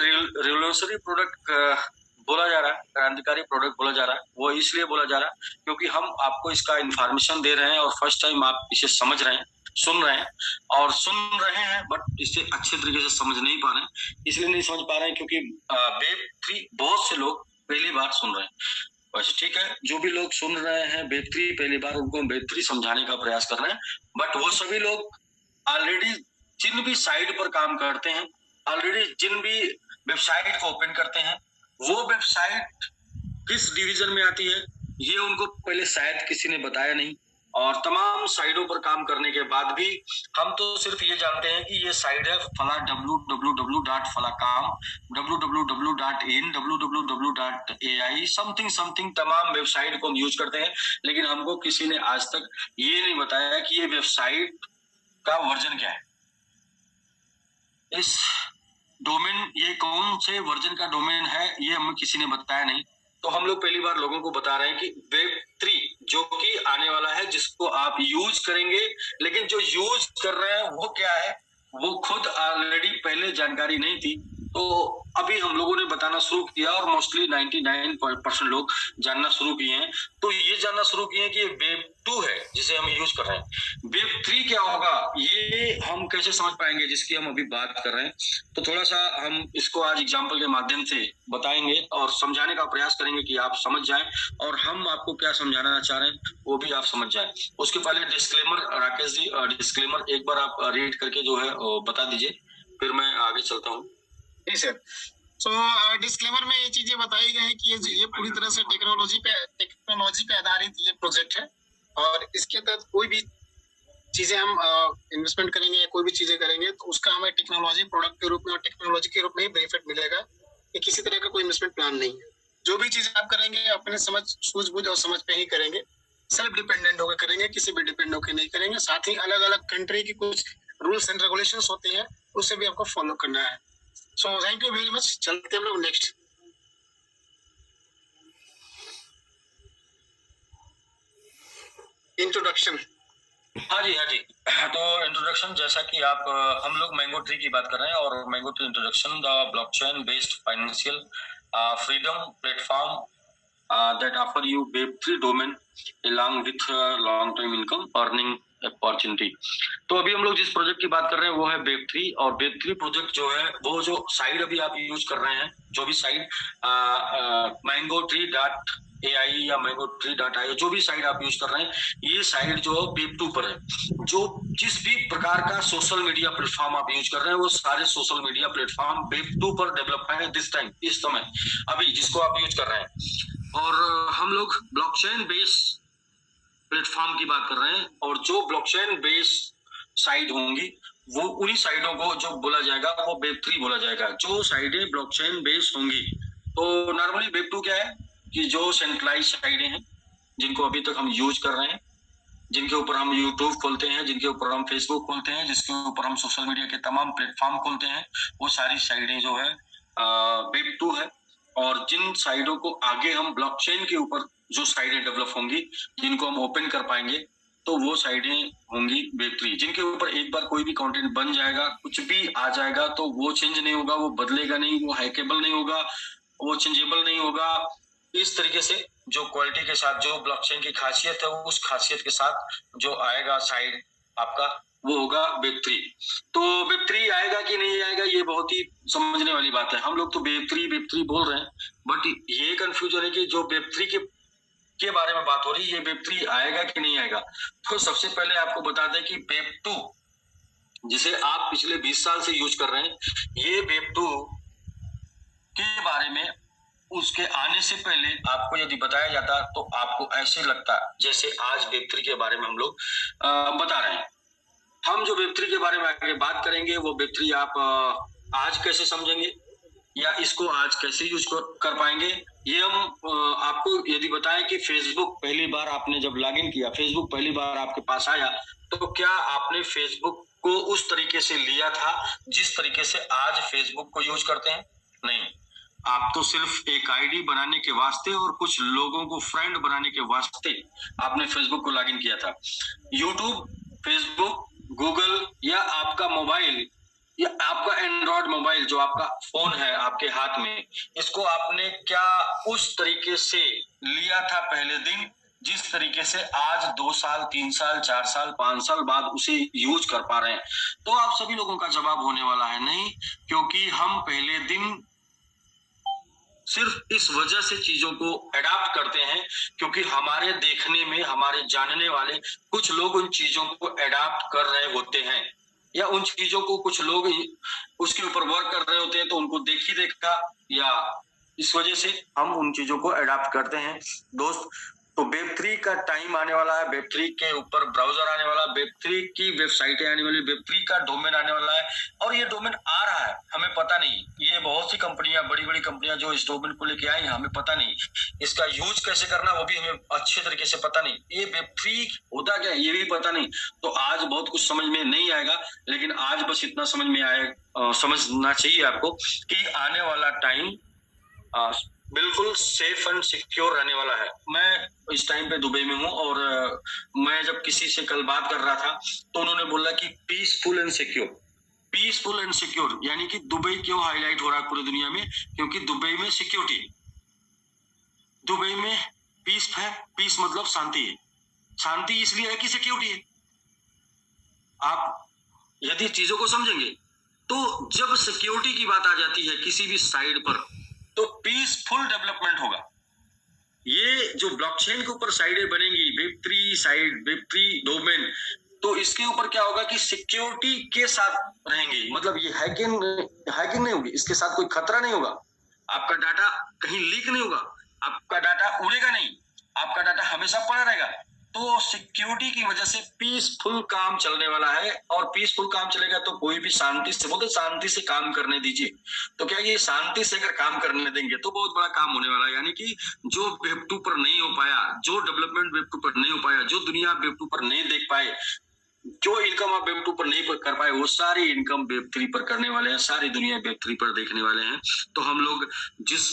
Revolutionary product बोला जा रहा है, क्रांतिकारी प्रोडक्ट बोला जा रहा है। वो इसलिए बोला जा रहा है क्योंकि हम आपको इसका इंफॉर्मेशन दे रहे हैं और फर्स्ट टाइम आप इसे समझ रहे हैं, सुन रहे हैं और सुन रहे हैं, बट इसे अच्छे तरीके से समझ नहीं पा रहे हैं। इसलिए नहीं समझ पा रहे हैं क्योंकि वेब 3 बहुत से लोग पहली बार सुन रहे हैं। वैसे ठीक है, जो भी लोग सुन रहे हैं वेब 3 पहली बार, उनको वेब 3 समझाने का प्रयास कर रहे हैं, बट वो सभी लोग ऑलरेडी जिन भी साइट पर काम करते हैं, ऑलरेडी जिन भी वेबसाइट को ओपन करते हैं, वो वेबसाइट किस डिवीजन में आती है ये उनको पहले शायद किसी ने बताया नहीं। और तमाम साइटों पर काम करने के बाद भी हम तो सिर्फ ये जानते हैं कि ये साइट है फला www.falakam, www.in, www.ai, समथिंग तमाम वेबसाइट को हम यूज करते हैं, लेकिन हमको किसी ने आज तक ये नहीं बताया कि ये वेबसाइट का वर्जन क्या है, इस डोमेन ये कौन से वर्जन का डोमेन है, ये हमें किसी ने बताया नहीं। तो हम लोग पहली बार लोगों को बता रहे हैं कि वेब 3 जो कि आने वाला है, जिसको आप यूज करेंगे, लेकिन जो यूज कर रहे हैं वो क्या है, वो खुद ऑलरेडी पहले जानकारी नहीं थी, तो अभी हम लोगों ने बताना शुरू किया और मोस्टली 99% लोग जानना शुरू किए हैं। तो ये जानना शुरू किए हैं कि वेब 2 है जिसे हम यूज कर रहे हैं। वेब 3 क्या होगा ये हम कैसे समझ पाएंगे, जिसकी हम अभी बात कर रहे हैं। तो थोड़ा सा हम इसको आज एग्जाम्पल के माध्यम से बताएंगे और समझाने का प्रयास करेंगे कि आप समझ जाएं और हम आपको क्या समझाना चाह रहे हैं वो भी आप समझ जाएं। उसके पहले डिस्क्लेमर, राकेश जी डिस्क्लेमर एक बार आप रीड करके जो है बता दीजिए, फिर मैं आगे चलता हूँ। जी सर। सो डिस्क्लेमर में ये चीजें बताई गई हैं कि ये पूरी तरह से टेक्नोलॉजी पे आधारित ये प्रोजेक्ट है और इसके तहत कोई भी चीजें हम इन्वेस्टमेंट करेंगे या कोई भी चीजें करेंगे तो उसका हमें टेक्नोलॉजी प्रोडक्ट के रूप में और टेक्नोलॉजी के रूप में ही बेनिफिट मिलेगा। ये किसी तरह का कोई इन्वेस्टमेंट प्लान नहीं है। जो भी चीजें आप करेंगे अपने समझ, सूझबूझ और समझ पे ही करेंगे, सेल्फ डिपेंडेंट होकर करेंगे, किसी भी डिपेंड होकर नहीं करेंगे। साथ ही अलग अलग कंट्री की कुछ रूल्स एंड रेगुलेशंस होते हैं, उसे भी आपको फॉलो करना है। So thank you very much. चलते हैं हम लोग नेक्स्ट। इंट्रोडक्शन। हाँ जी, हाँ जी। तो इंट्रोडक्शन, जैसा कि आप हम लोग मैंगो ट्री की बात कर रहे हैं और mango tree introduction the blockchain based financial freedom platform that offer you Web3 domain along with long term income earning opportunity। तो अभी हम लोग जिस प्रोजेक्ट की बात कर रहे हैं वो है Web3 और Web3 प्रोजेक्ट जो है वो जो साइट अभी आप यूज कर रहे हैं, जो भी साइट mangotree.ai या mangotree.io जो भी साइट आप यूज कर रहे हैं, ये साइट जो Web2 पर है। जो जिस भी प्रकार का सोशल मीडिया प्लेटफॉर्म आप यूज कर रहे हैं वो सारे सोशल मीडिया प्लेटफॉर्म Web2 पर डेवलप है दिस टाइम, इस समय अभी जिसको आप यूज कर रहे हैं। और हम लोग ब्लॉकचेन बेस्ड प्लेटफॉर्म की बात कर रहे हैं और जो ब्लॉकचेन बेस्ड साइट होंगी वो उन्हीं साइटों को जो बोला जाएगा वो Web3 बोला जाएगा। जो साइटें ब्लॉकचेन बेस्ड होंगी, तो नॉर्मली Web2 क्या है कि जो सेंट्रलाइज साइटें हैं जिनको अभी तक हम यूज कर रहे हैं, जिनके ऊपर हम यूट्यूब खोलते हैं, जिनके ऊपर हम फेसबुक खोलते हैं, जिसके ऊपर हम सोशल मीडिया के तमाम प्लेटफॉर्म खोलते हैं, वो सारी साइटें जो है Web2 है। और जिन साइटों को आगे हम ब्लॉकचेन के ऊपर जो साइटें डेवलप होंगी, जिनको हम ओपन कर पाएंगे, तो वो साइटें होंगी Web3, जिनके ऊपर एक बार कोई भी कंटेंट बन जाएगा, कुछ भी आ जाएगा, तो वो चेंज नहीं होगा, वो बदलेगा नहीं, वो हैकेबल नहीं होगा, वो चेंजेबल नहीं होगा। इस तरीके से जो क्वालिटी के साथ जो ब्लॉकचेन की खासियत है, उस खासियत के साथ जो आएगा साइट आपका, वो होगा Web3। तो Web3 आएगा कि नहीं आएगा ये बहुत ही समझने वाली बात है। हम लोग तो Web3 बोल रहे हैं, बट ये कंफ्यूजन है कि जो Web3 के बारे में बात हो रही है, ये Web3 आएगा कि नहीं आएगा। तो सबसे पहले आपको बता दें कि Web2 जिसे आप पिछले 20 साल से यूज कर रहे हैं, ये Web2 के बारे में उसके आने से पहले आपको यदि बताया जाता तो आपको ऐसे लगता जैसे आज Web3 के बारे में हम लोग बता रहे हैं। हम जो Web3 के बारे में आगे बात करेंगे वो Web3 आप आज कैसे समझेंगे या इसको आज कैसे यूज कर पाएंगे, ये हम आपको यदि बताएं कि फेसबुक पहली बार आपने जब लॉगिन किया, फेसबुक पहली बार आपके पास आया, तो क्या आपने फेसबुक को उस तरीके से लिया था जिस तरीके से आज फेसबुक को यूज करते हैं? नहीं, आप तो सिर्फ एक आईडी बनाने के वास्ते और कुछ लोगों को फ्रेंड बनाने के वास्ते आपने फेसबुक को लॉगिन किया था। यूट्यूब, फेसबुक, गूगल या आपका मोबाइल, या आपका एंड्रॉइड मोबाइल जो आपका फोन है आपके हाथ में, इसको आपने क्या उस तरीके से लिया था पहले दिन जिस तरीके से आज 2 साल 3 साल 4 साल 5 साल बाद उसे यूज कर पा रहे हैं? तो आप सभी लोगों का जवाब होने वाला है नहीं, क्योंकि हम पहले दिन सिर्फ इस वजह से चीजों को अडॉप्ट करते हैं क्योंकि हमारे देखने में हमारे जानने वाले कुछ लोग उन चीजों को अडॉप्ट कर रहे होते हैं, या उन चीजों को कुछ लोग उसके ऊपर वर्क कर रहे होते हैं, तो उनको देखी देखा या इस वजह से हम उन चीजों को अडॉप्ट करते हैं। दोस्त, तो वेब3 का टाइम आने वाला है, वेब3 के ऊपर ब्राउजर आने वाला है, वेब3 की वेबसाइटें आने वाली, वेब3 का डोमेन आने वाला है, और ये डोमेन आ रहा है, हमें पता नहीं। ये बहुत सी कंपनियां, बड़ी बड़ी कंपनियां जो इस डोमेन को लेके आई हैं, हमें पता नहीं इसका यूज कैसे करना, वो भी हमें अच्छे तरीके से पता नहीं। ये वेब3 होता क्या है ये भी पता नहीं। तो आज बहुत कुछ समझ में नहीं आएगा, लेकिन आज बस इतना समझ में समझना चाहिए आपको कि आने वाला टाइम बिल्कुल सेफ एंड सिक्योर रहने वाला है। मैं इस टाइम पे दुबई में हूँ, और मैं जब किसी से कल बात कर रहा था तो उन्होंने बोला कि peaceful and secure. Peaceful and secure यानी कि दुबई क्यों हाईलाइट हो रहा है पूरी दुनिया में? क्योंकि दुबई में सिक्योरिटी, दुबई में पीस है। पीस मतलब शांति है। शांति इसलिए है कि सिक्योरिटी है। आप यदि चीजों को समझेंगे तो जब सिक्योरिटी की बात आ जाती है किसी भी साइड पर, तो पीसफुल डेवलपमेंट होगा। ये जो ब्लॉकचेन के ऊपर साइडें बनेंगी, वेब3 साइड, वेब3 डोमेन, तो इसके ऊपर क्या होगा कि सिक्योरिटी के साथ रहेंगे। मतलब ये हैकिंग नहीं होगी, इसके साथ कोई खतरा नहीं होगा, आपका डाटा कहीं लीक नहीं होगा, आपका डाटा उड़ेगा नहीं, आपका डाटा हमेशा पड़ा रहेगा। तो सिक्योरिटी की वजह से पीसफुल काम चलने वाला है, और पीसफुल काम चलेगा तो कोई भी शांति से, बोलते शांति से काम करने दीजिए। तो क्या ये शांति से अगर काम करने देंगे तो बहुत बड़ा काम होने वाला है। यानी कि जो वेब2 पर नहीं हो पाया, जो डेवलपमेंट वेब2 पर नहीं हो पाया, जो दुनिया वेब2 पर नहीं देख पाए, जो इनकम आप वेब2 पर नहीं कर पाए, वो सारी इनकम वेब3 पर करने वाले हैं, सारी दुनिया वेब3 पर देखने वाले हैं। तो हम लोग जिस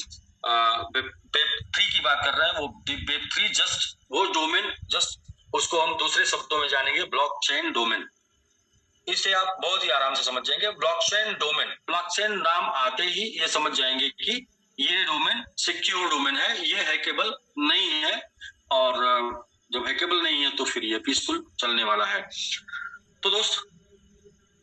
वेब3 की बात कर रहे हैं, वो वेब3 जस्ट वो डोमेन, जस्ट उसको हम दूसरे शब्दों में जानेंगे ब्लॉकचेन डोमेन। इसे आप बहुत ही आराम से समझ जाएंगे। ब्लॉकचेन डोमेन, ब्लॉकचेन नाम आते ही ये समझ जाएंगे कि ये डोमेन सिक्योर डोमेन है, ये हैकेबल नहीं है, और जब हैकेबल नहीं है तो फिर ये पीसफुल चलने वाला है। तो दोस्त,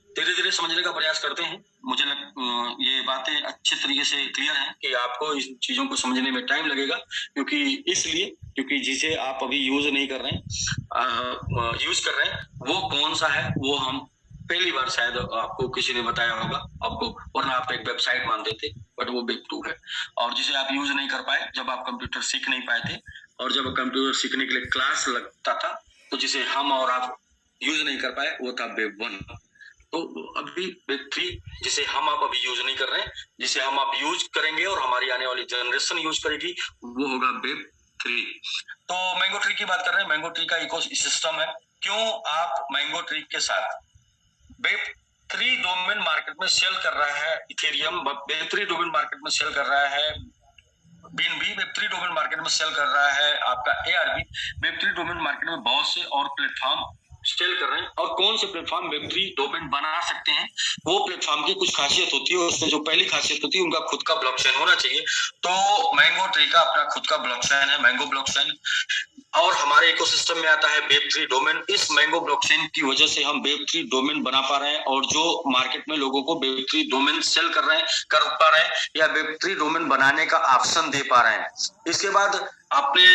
धीरे धीरे समझने का प्रयास करते हैं। मुझे ये बातें अच्छे तरीके से क्लियर हैं कि आपको इस चीजों को समझने में टाइम लगेगा, क्योंकि जिसे आप अभी यूज नहीं कर रहे हैं, यूज कर रहे हैं, वो कौन सा है वो हम पहली बार शायद आपको किसी ने बताया होगा आपको, वरना आप एक वेबसाइट मानते थे, बट वो वेब2 है। और जिसे आप यूज नहीं कर पाए जब आप कंप्यूटर सीख नहीं पाए थे, और जब कंप्यूटर सीखने के लिए क्लास लगता था, तो जिसे हम और आप यूज नहीं कर पाए वो था वेब1। तो अभी वेब3 जिसे हम आप अभी यूज नहीं कर रहे हैं, जिसे हम आप यूज करेंगे और हमारी आने वाली जनरेशन यूज करेगी, वो होगा वेब3। तो मैंगो ट्री की बात कर रहे हैं। मैंगो ट्री का इकोसिस्टम है। क्यों आप मैंगो ट्री के साथ वेब3 डोमेन मार्केट में सेल कर रहा है, इथेरियम वेब3 डोमेन मार्केट में सेल कर रहा है, बीएनबी वेब3 डोमेन मार्केट में सेल कर रहा है, आपका एआरबी वेब3 डोमेन मार्केट में बहुत से और प्लेटफॉर्म सेल कर रहे हैं। और कौन से प्लेटफॉर्म वेब3 डोमेन बना सकते हैं, वो प्लेटफॉर्म की कुछ खासियत होती है, उसमें जो पहली खासियत होती है उनका खुद का ब्लॉकचेन होना चाहिए। तो मैंगो ट्री का अपना खुद का ब्लॉकचेन है, मैंगो ब्लॉकचेन, और हमारे इकोसिस्टम में आता है वेब3 डोमेन। इस मैंगो ब्लॉकचेन की वजह से हम वेब3 डोमेन बना पा रहे हैं, और जो मार्केट में लोगों को वेब3 डोमेन सेल कर पा रहे हैं, या वेब3 डोमेन बनाने का ऑप्शन दे पा रहे हैं। इसके बाद अपने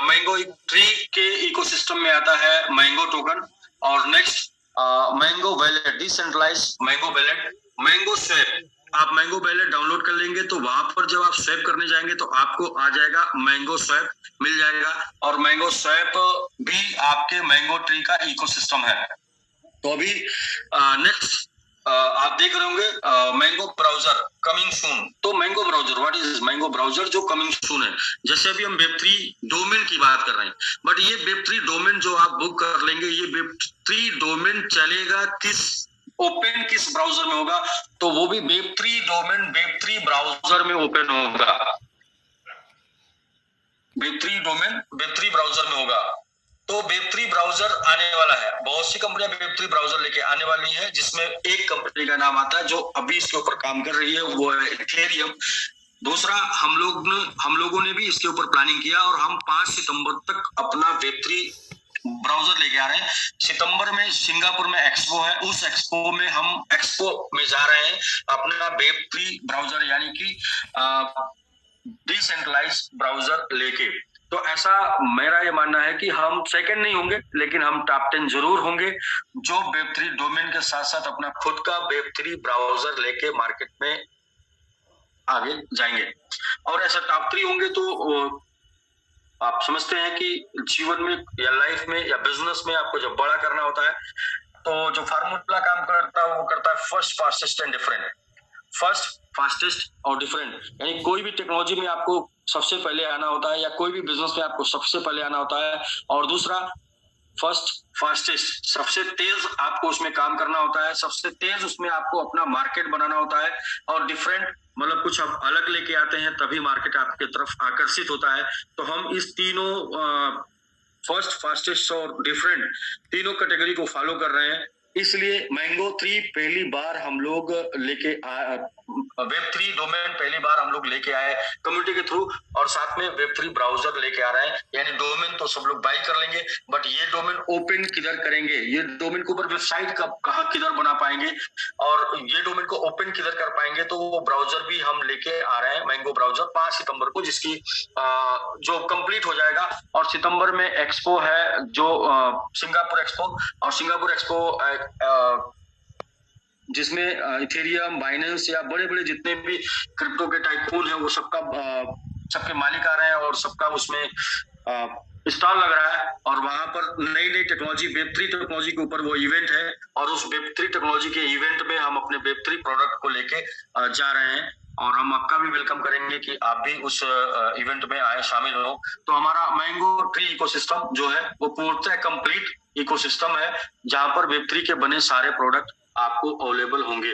मैंगो ट्री के इकोसिस्टम में आता है मैंगो टोकन, और next mango wallet, decentralize mango wallet, mango swap. आप मैंगो वैलेट डाउनलोड कर लेंगे तो वहां पर जब आप स्वैप करने जाएंगे तो आपको आ जाएगा मैंगो स्वैप मिल जाएगा, और मैंगो स्वैप भी आपके मैंगो ट्री का इकोसिस्टम है। तो अभी नेक्स्ट आप देख रहे होंगे मैंगो ब्राउजर कमिंग सून। तो mango browser, what is mango browser जो कमिंग सून है। जैसे अभी हम वेब3 डोमेन की बात कर रहे हैं, बट ये वेब3 डोमेन जो आप बुक कर लेंगे, ये वेब3 डोमेन चलेगा किस ब्राउजर में होगा, तो वो भी वेब3 डोमेन वेब3 ब्राउजर में ओपन होगा, वेब3 डोमेन वेब3 ब्राउजर में होगा। तो वेब3 ब्राउजर आने वाला है, बहुत सी कंपनियां वेब3 ब्राउजर लेके आने वाली है, जिसमें एक कंपनी का नाम आता है जो अभी इसके ऊपर काम कर रही है, वो है इथेरियम। दूसरा हम लोगों ने भी इसके ऊपर प्लानिंग किया और हम 5 सितंबर तक अपना वेब3 ब्राउजर लेके आ रहे हैं। सितंबर में सिंगापुर में एक्सपो है, उस एक्सपो में हम जा रहे हैं अपना वेब3 ब्राउजर यानी कि डिसेंट्रलाइज ब्राउजर लेके। तो ऐसा मेरा ये मानना है कि हम सेकंड नहीं होंगे, लेकिन हम टॉप 10 जरूर होंगे जो वेब3 डोमेन के साथ साथ अपना खुद का वेब3 ब्राउजर लेके मार्केट में आगे जाएंगे। और ऐसा टॉप 3 होंगे तो आप समझते हैं कि जीवन में या लाइफ में या बिजनेस में आपको जब बड़ा करना होता है तो जो फार्मूला काम करता है वो करता है first, fastest and different. First, fastest और डिफरेंट, यानी कोई भी टेक्नोलॉजी में आपको सबसे पहले आना होता है या कोई भी बिजनेस में आपको सबसे पहले आना होता है। और दूसरा फर्स्ट, फास्टेस्ट, सबसे तेज आपको उसमें काम करना होता है, सबसे तेज उसमें आपको अपना मार्केट बनाना होता है। और डिफरेंट मतलब कुछ आप अलग लेके आते हैं तभी मार्केट आपके तरफ आकर्षित होता है। तो हम इस तीनों फर्स्ट, फास्टेस्ट और डिफरेंट तीनों कैटेगरी को फॉलो कर रहे हैं। इसलिए मैंगो3 पहली बार हम लोग लेके वेब3 डोमेन पहली बार हम लोग लेके आए कम्युनिटी के थ्रू, और साथ में वेब3 ब्राउजर लेके आ रहे हैं। यानी डोमेन तो सब लोग बाय कर लेंगे, बट ये डोमेन ओपन किधर करेंगे, ये डोमेन के ऊपर वेबसाइट कहाँ किधर बना पाएंगे और ये डोमेन को ओपन किधर कर पाएंगे, तो वो ब्राउजर भी हम लेके आ रहे हैं, मैंगो ब्राउजर 5 सितंबर को, जिसकी जो कंप्लीट हो जाएगा। और सितंबर में एक्सपो है जो सिंगापुर एक्सपो, और सिंगापुर एक्सपो जिसमें इथेरियम, बाइनेंस या बड़े बड़े जितने भी क्रिप्टो के टाइकून है वो सबके मालिक आ रहे हैं और सबका उसमें स्टॉल लग रहा है। और वहां पर नई नई टेक्नोलॉजी, वेब3 टेक्नोलॉजी के ऊपर वो इवेंट है, और उस वेब3 टेक्नोलॉजी के इवेंट में हम अपने वेब3 प्रोडक्ट को लेके जा रहे हैं। और हम आपका भी वेलकम करेंगे कि आप भी उस इवेंट में आए, शामिल हो। तो हमारा मैंगो3 इकोसिस्टम जो है वो पूर्णतः कंप्लीट इकोसिस्टम है, जहां पर वेब3 के बने सारे प्रोडक्ट आपको अवेलेबल होंगे।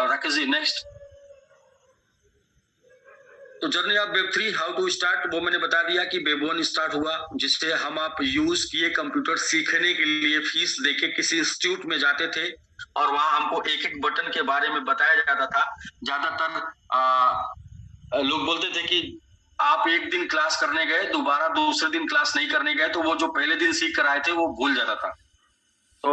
राकेश जी नेक्स्ट। तो जर्नी ऑफ वेब3 हाउ टू स्टार्ट, वो मैंने बता दिया कि वेब1 स्टार्ट हुआ, जिससे हम आप यूज किए कंप्यूटर सीखने के लिए फीस देके किसी इंस्टीट्यूट में जाते थे और वहां हमको एक एक बटन के बारे में बताया जाता था। ज्यादातर लोग बोलते थे कि आप एक दिन क्लास करने गए, दोबारा दूसरे दिन क्लास नहीं करने गए, तो वो जो पहले दिन सीख कर आए थे वो भूल जाता था। तो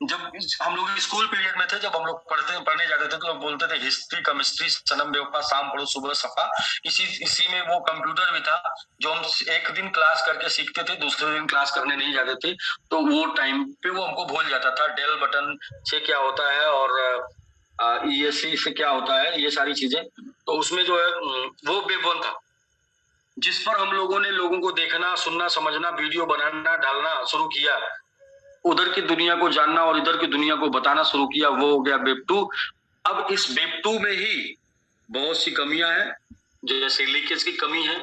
जब हम लोग स्कूल पीरियड में थे, जब हम लोग पढ़ने जाते थे, तो लोग बोलते थे हिस्ट्री, केमिस्ट्री, सनम बेवफा, शाम पढ़ो सुबह सफा। इसी में वो कंप्यूटर भी था जो हम एक दिन क्लास करके सीखते थे, दूसरे दिन क्लास करने नहीं जाते थे, तो वो टाइम पे वो हमको भूल जाता था। डेल बटन से क्या होता है और ESC से क्या होता है, ये सारी चीजें। तो उसमें जो है वो वेब1 था, जिस पर हम लोगों ने लोगों को देखना, सुनना, समझना, वीडियो बनाना, डालना शुरू किया, उधर की दुनिया को जानना और इधर की दुनिया को बताना शुरू किया, वो हो गया वेब2। अब इस वेब2 में ही बहुत सी कमियां हैं, जैसे लीकेज की कमी है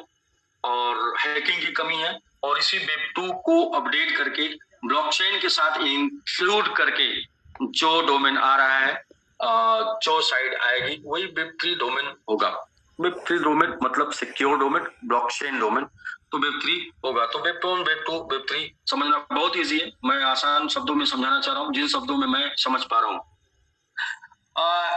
और हैकिंग की कमी है, और इसी वेब2 को अपडेट करके ब्लॉकचेन के साथ इंक्लूड करके जो डोमेन आ रहा है, जो साइड आएगी वही वेब3 डोमेन होगा। वेब3 डोमेन मतलब सिक्योर डोमेन, ब्लॉकचेन डोमेन, तो वेब3 होगा। तो वेब1, वेब2, वेब3 समझना बहुत इजी है, मैं आसान शब्दों में समझाना चाह रहा हूँ, जिन शब्दों में मैं समझ पा रहा हूँ।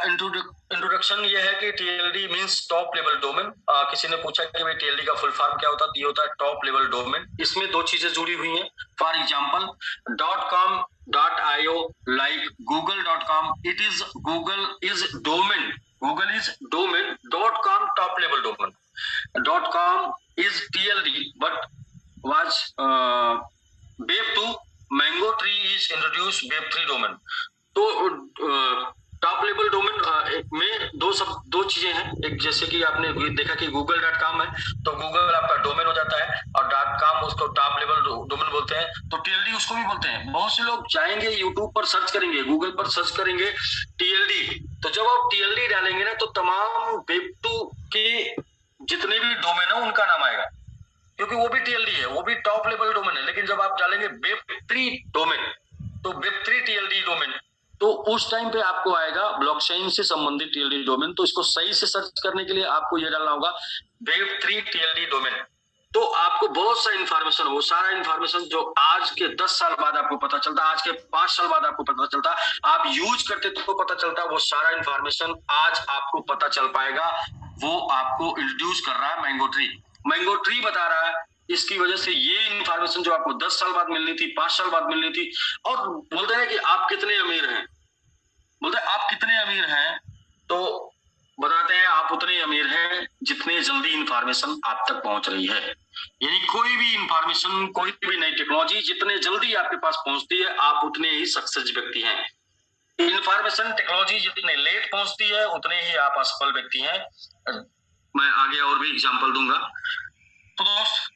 इंट्रोडक्शन ये है कि TLD means top level domain. किसी ने पूछा कि भाई TLD का फुल फॉर्म क्या होता है, ये होता है टॉप लेवल डोमेन। इसमें दो चीजें जुड़ी हुई हैं। For example .com, .io, like google.com, Google is domain, .com top level domain, .com is TLD, but was Web2 मैंगो3 is introduced Web3 domain. तो टॉप लेवल डोमेन में दो चीजें हैं। एक जैसे कि आपने देखा कि google.com है, तो गूगल आपका डोमेन हो जाता है, और .com उसको टॉप लेवल डोमेन बोलते हैं, तो TLD उसको भी बोलते हैं। बहुत से लोग जाएंगे यूट्यूब पर सर्च करेंगे, गूगल पर सर्च करेंगे TLD, तो जब आप TLD डालेंगे ना तो तमाम वेब2 के जितने भी डोमेन है उनका नाम आएगा, क्योंकि वो भी TLD है, वो भी टॉप लेवल डोमेन है। लेकिन जब आप डालेंगे वेब3 डोमेन, तो वेब3 TLD डोमेन, तो उस टाइम पे आपको आएगा ब्लॉकचेन से संबंधित TLD डोमेन। तो इसको सही से सर्च करने के लिए आपको ये डालना होगा वेब3 TLD डोमेन। तो आपको बहुत सा इंफॉर्मेशन, वो सारा इंफॉर्मेशन जो आज के 10 साल बाद आपको पता चलता, आज के 5 साल बाद आपको पता चलता, आप यूज करते तो पता चलता, वो सारा इंफॉर्मेशन आज आपको पता चल पाएगा। वो आपको इंट्रोड्यूस कर रहा है मैंगो ट्री। मैंगो ट्री बता रहा है, इसकी वजह से ये इंफॉर्मेशन जो आपको 10 साल बाद मिलनी थी, 5 साल बाद मिलनी थी। और बोलते हैं कि आप कितने अमीर हैं, बोलते हैं आप कितने अमीर हैं, तो बताते हैं आप उतने अमीर हैं जितने जल्दी इंफॉर्मेशन आप तक पहुंच रही है। यानी कोई भी इंफॉर्मेशन, कोई भी नई टेक्नोलॉजी जितने जल्दी आपके पास पहुंचती है, आप उतने ही सक्सेस व्यक्ति हैं। इंफॉर्मेशन टेक्नोलॉजी जितने लेट पहुंचती है, उतने ही आप असफल व्यक्ति हैं। मैं आगे और भी एग्जांपल दूंगा। तो दोस्त,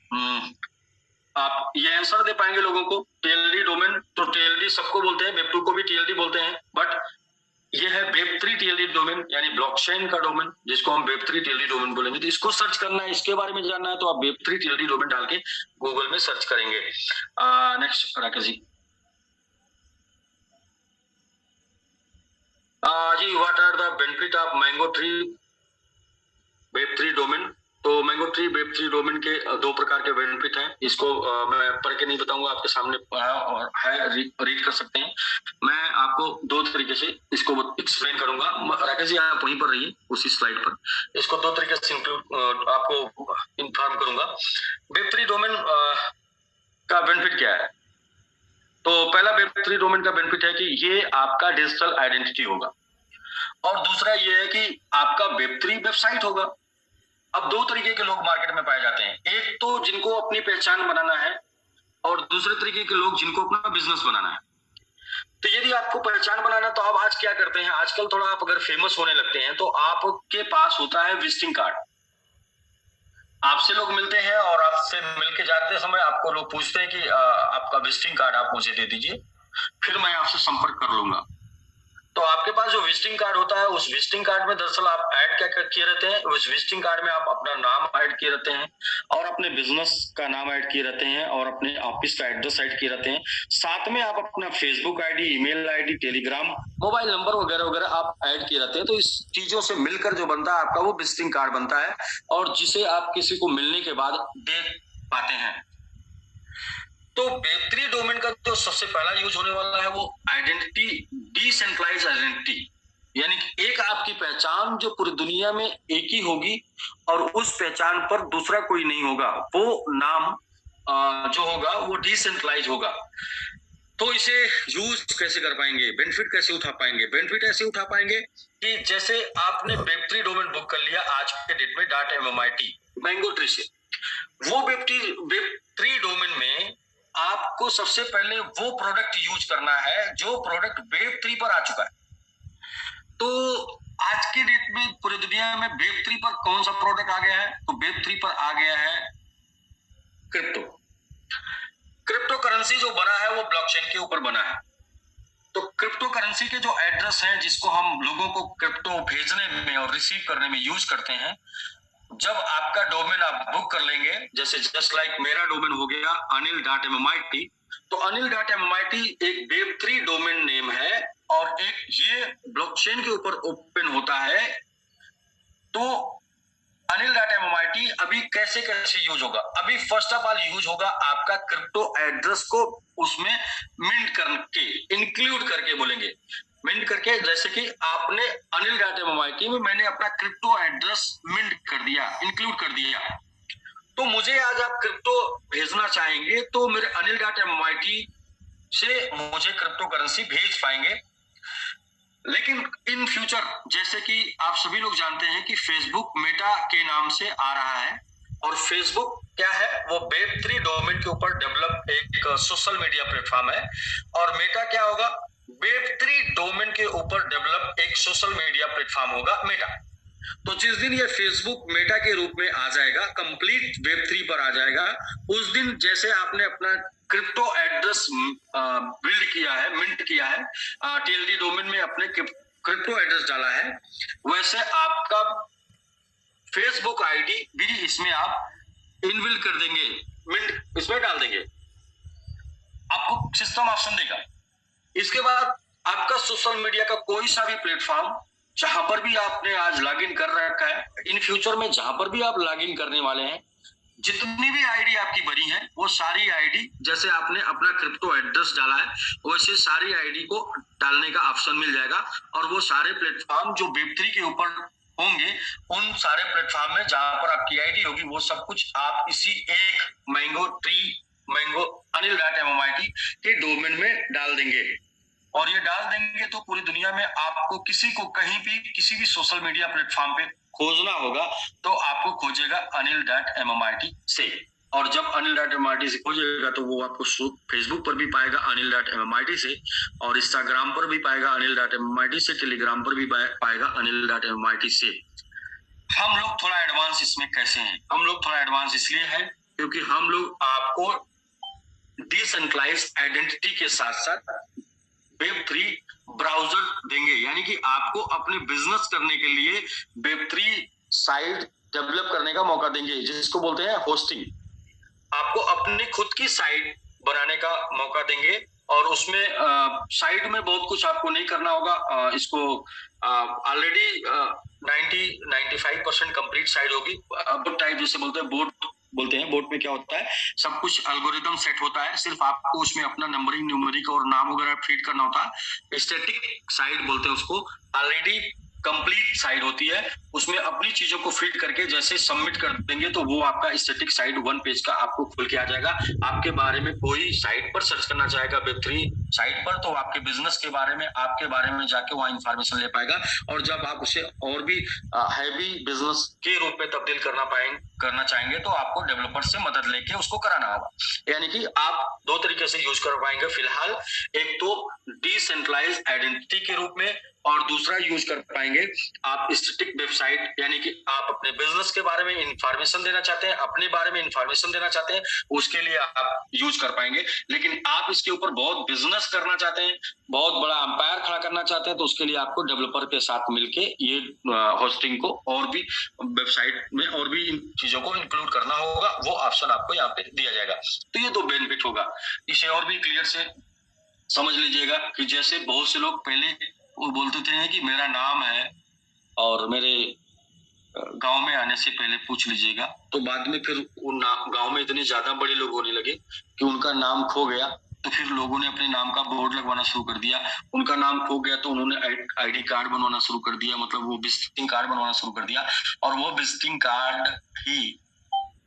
आप ये आंसर दे पाएंगे लोगों को। टीएलडी डोमेन, तो टीएलडी सबको बोलते हैं, वेब 2 को भी टीएलडी बोलते हैं, बट ये है वेब 3 टीएलडी डोमेन, यानी ब्लॉकचेन का डोमेन, जिसको हम वेब 3 टीएलडी डोमेन बोलेंगे। तो इसको सर्च करना है, इसके बारे में जानना है, तो आप वेब 3 टीएलडी डोमेन डाल के गूगल में सर्च करेंगे। नेक्स्ट राकेश जी। जी, what are the benefit of mango tree web 3 domain? तो मैंगो ट्री वेब 3 डोमेन के 2 प्रकार के बेनिफिट हैं। इसको मैं पढ़ के नहीं बताऊंगा, आपके सामने और है, रीड कर सकते हैं। मैं आपको 2 तरीके से इसको एक्सप्लेन करूंगा। राकेश जी आप वहीं पर रहिए, उसी स्लाइड पर। इसको 2 तरीके से आपको इन्फॉर्म करूंगा। वेब 3 डोमेन का बेनिफिट क्या है? तो पहला वेब 3 डोमेन का बेनिफिट है कि ये आपका डिजिटल आइडेंटिटी होगा, और दूसरा ये है कि आपका वेब 3 वेबसाइट होगा। अब 2 तरीके के लोग मार्केट में पाए जाते हैं, एक तो जिनको अपनी पहचान बनाना है, और दूसरे तरीके के लोग जिनको अपना बिजनेस बनाना है। तो यदि आपको पहचान बनाना, तो आप आज क्या करते हैं, आजकल थोड़ा आप अगर फेमस होने लगते हैं, तो आपके पास होता है विजिटिंग कार्ड। आपसे लोग मिलते हैं, और आपसे मिलके जाते समय आपको लोग पूछते हैं कि आपका विजिटिंग कार्ड आप मुझे दे दीजिए, फिर मैं आपसे संपर्क कर लूंगा। तो आपके पास जो विजिटिंग कार्ड होता है, उस विजिटिंग कार्ड में दरअसल आप ऐड क्या किए रहते हैं, उस विजिटिंग कार्ड में आप अपना नाम ऐड किए रहते हैं, और अपने बिजनेस का नाम ऐड किए रहते हैं, और अपने ऑफिस का एड्रेस ऐड किए रहते हैं। साथ में आप अपना Facebook ID, email ID, Telegram, mobile number वगैरह वगैरह आप ऐड किए रहते हैं। तो इस चीजों से मिलकर जो बनता है आपका, वो विजिटिंग कार्ड बनता है, और जिसे आप किसी को मिलने के बाद देख पाते हैं। तो वेब 3 डोमेन का जो सबसे पहला यूज होने वाला है, वो आइडेंटिटी, डिसेंट्रलाइज आइडेंटिटी, यानी कि एक आपकी पहचान जो पूरी दुनिया में एक ही होगी, और उस पहचान पर दूसरा कोई नहीं होगा। वो नाम जो होगा वो डिसेंट्रलाइज होगा। तो इसे यूज कैसे कर पाएंगे, बेनिफिट कैसे उठा पाएंगे? बेनिफिट ऐसे उठा पाएंगे कि जैसे आपने वेब 3 डोमेन बुक कर लिया आज के डेट में .MMIT मैंगो ट्री से, वो वेब 3 डोमेन में आपको सबसे पहले वो प्रोडक्ट यूज करना है जो प्रोडक्ट वेब 3 पर आ चुका है। तो आज के डेट में पूरी दुनिया में वेब 3 पर कौन सा प्रोडक्ट आ गया है? तो वेब 3 पर आ गया है क्रिप्टो। क्रिप्टो करेंसी जो बना है, वो ब्लॉकचेन के ऊपर बना है। तो क्रिप्टो करेंसी के जो एड्रेस है, जिसको हम लोगों को क्रिप्टो भेजने में और रिसीव करने में यूज करते हैं, जब आपका डोमेन आप बुक कर लेंगे, जैसे जस्ट लाइक मेरा डोमेन हो गया anil.MMIT, तो anil.MMIT एक वेब 3 डोमेन नेम है, और एक ये ब्लॉकचेन के ऊपर ओपन होता है। तो anil.MMIT अभी कैसे कैसे यूज होगा? अभी फर्स्ट ऑफ ऑल यूज होगा आपका क्रिप्टो एड्रेस को उसमें मिंट करके, इंक्लूड करके बोलेंगे, मिंट करके, जैसे कि आपने anil.MMIT में मैंने अपना क्रिप्टो एड्रेस मिंट कर दिया, इंक्लूड कर दिया। तो मुझे आज आप क्रिप्टो भेजना चाहेंगे, तो मेरे anil.MMIT से मुझे क्रिप्टो करेंसी भेज पाएंगे। लेकिन इन फ्यूचर, जैसे कि आप सभी लोग जानते हैं कि फेसबुक मेटा के नाम से आ रहा है, और फेसबुक क्या है, वो वेब 3 डोमेन के ऊपर डेवलप एक सोशल मीडिया प्लेटफॉर्म है, और मेटा क्या होगा, वेब 3 डोमेन के ऊपर डेवलप एक सोशल मीडिया प्लेटफॉर्म होगा मेटा। तो जिस दिन ये फेसबुक मेटा के रूप में आ जाएगा, कंप्लीट वेब 3 पर आ जाएगा, उस दिन जैसे आपने अपना क्रिप्टो एड्रेस बिल्ड किया है, मिंट किया है, टीएलडी डोमेन में अपने क्रिप्टो एड्रेस डाला है, वैसे आपका फेसबुक आईडी भी इसमें आप इनबिल्ड कर देंगे, मिंट इसमें डाल देंगे, आपको सिस्टम ऑप्शन देगा। इसके बाद आपका सोशल मीडिया का कोई सा भी प्लेटफॉर्म, जहां पर भी आपने आज लॉगिन कर रखा है, इन फ्यूचर में जहां पर भी आप लॉगिन करने वाले हैं, जितनी भी आईडी आपकी बनी है वो सारी आईडी, जैसे आपने अपना क्रिप्टो एड्रेस डाला है वैसे सारी आईडी को डालने का ऑप्शन मिल जाएगा। और वो सारे प्लेटफॉर्म जो वेब3 के ऊपर होंगे उन सारे प्लेटफॉर्म में जहां पर आपकी आईडी होगी वो सब कुछ आप इसी एक मैंगो anil.mit के डोमेन में डाल देंगे। और ये डाल देंगे तो पूरी दुनिया में आपको किसी को कहीं भी किसी भी सोशल मीडिया प्लेटफॉर्म पे खोजना होगा तो आपको खोजेगा anil.mit से। और जब anil.mit से खोजेगा तो वो आपको फेसबुक पर भी पाएगा anil.mit से, और इंस्टाग्राम पर भी पाएगा anil.mit से, टेलीग्राम पर भी पाएगा anil.mit से। हम लोग थोड़ा एडवांस इसमें कैसे हैं? हम लोग थोड़ा एडवांस इसलिए है क्योंकि हम लोग आपको डिसेंट्रलाइज आइडेंटिटी के साथ साथ वेब3 ब्राउजर देंगे, यानी कि आपको अपने बिजनेस करने के लिए वेब3 साइट डेवलप करने का मौका देंगे, जिसको बोलते हैं होस्टिंग। आपको अपने खुद की साइट बनाने का मौका देंगे और उसमें साइट में बहुत कुछ आपको नहीं करना होगा। इसको ऑलरेडी 90-95% कंप्लीट साइट होगी। अब टाइप जैसे बोलते हैं बोट में क्या होता है, सब कुछ एल्गोरिदम सेट होता है, सिर्फ आपको उसमें अपना नंबरिंग न्यूमेरिक और नाम वगैरह फीड करना होता है। स्टैटिक साइट बोलते हैं उसको, ऑलरेडी कंप्लीट साइट होती है, उसमें अपनी चीजों को फीड करके जैसे सबमिट कर देंगे तो वो आपका स्टैटिक साइट 1 पेज का आपको खुल के आ जाएगा। आपके बारे में कोई साइट पर सर्च करना चाहेगा वेब3 साइट पर तो आपके बिजनेस के बारे में, आपके बारे में जाके वहां इंफॉर्मेशन ले पाएगा। और जब आप उसे और भी हैवी बिजनेस के रूप में तब्दील करना चाहेंगे तो आपको डेवलपर से मदद लेके उसको कराना होगा। यानी कि आप 2 तरीके से यूज कर पाएंगे फिलहाल, एक तो डिसेंट्रलाइज आइडेंटिटी के रूप में और दूसरा यूज कर पाएंगे आप स्टैटिक वेबसाइट, यानी कि आप अपने बिजनेस के बारे में इंफॉर्मेशन देना चाहते हैं, अपने बारे में इंफॉर्मेशन देना चाहते हैं, उसके लिए आप यूज कर पाएंगे। लेकिन आप इसके ऊपर बहुत बिजनेस करना चाहते हैं, बहुत बड़ा एम्पायर खड़ा करना चाहते हैं तो उसके लिए आपको डेवलपर के साथ मिलके ये होस्टिंग को और भी वेबसाइट में और भी इन चीजों को इंक्लूड करना होगा, वो ऑप्शन आपको यहाँ पे दिया जाएगा। तो ये 2 बेनिफिट होगा। इसे और भी क्लियर से समझ लीजिएगा कि जैसे बहुत से लोग पहले वो बोलते थे कि मेरा नाम है और मेरे गांव में आने से पहले पूछ लीजिएगा, तो बाद में फिर गांव में इतने ज्यादा बड़े लोग होने लगे कि उनका नाम खो गया, तो फिर लोगों ने अपने नाम का बोर्ड लगवाना शुरू कर दिया। उनका नाम खो गया तो उन्होंने आईडी कार्ड बनवाना शुरू कर दिया, मतलब वो विजिटिंग कार्ड बनवाना शुरू कर दिया। और वो विजिटिंग कार्ड ही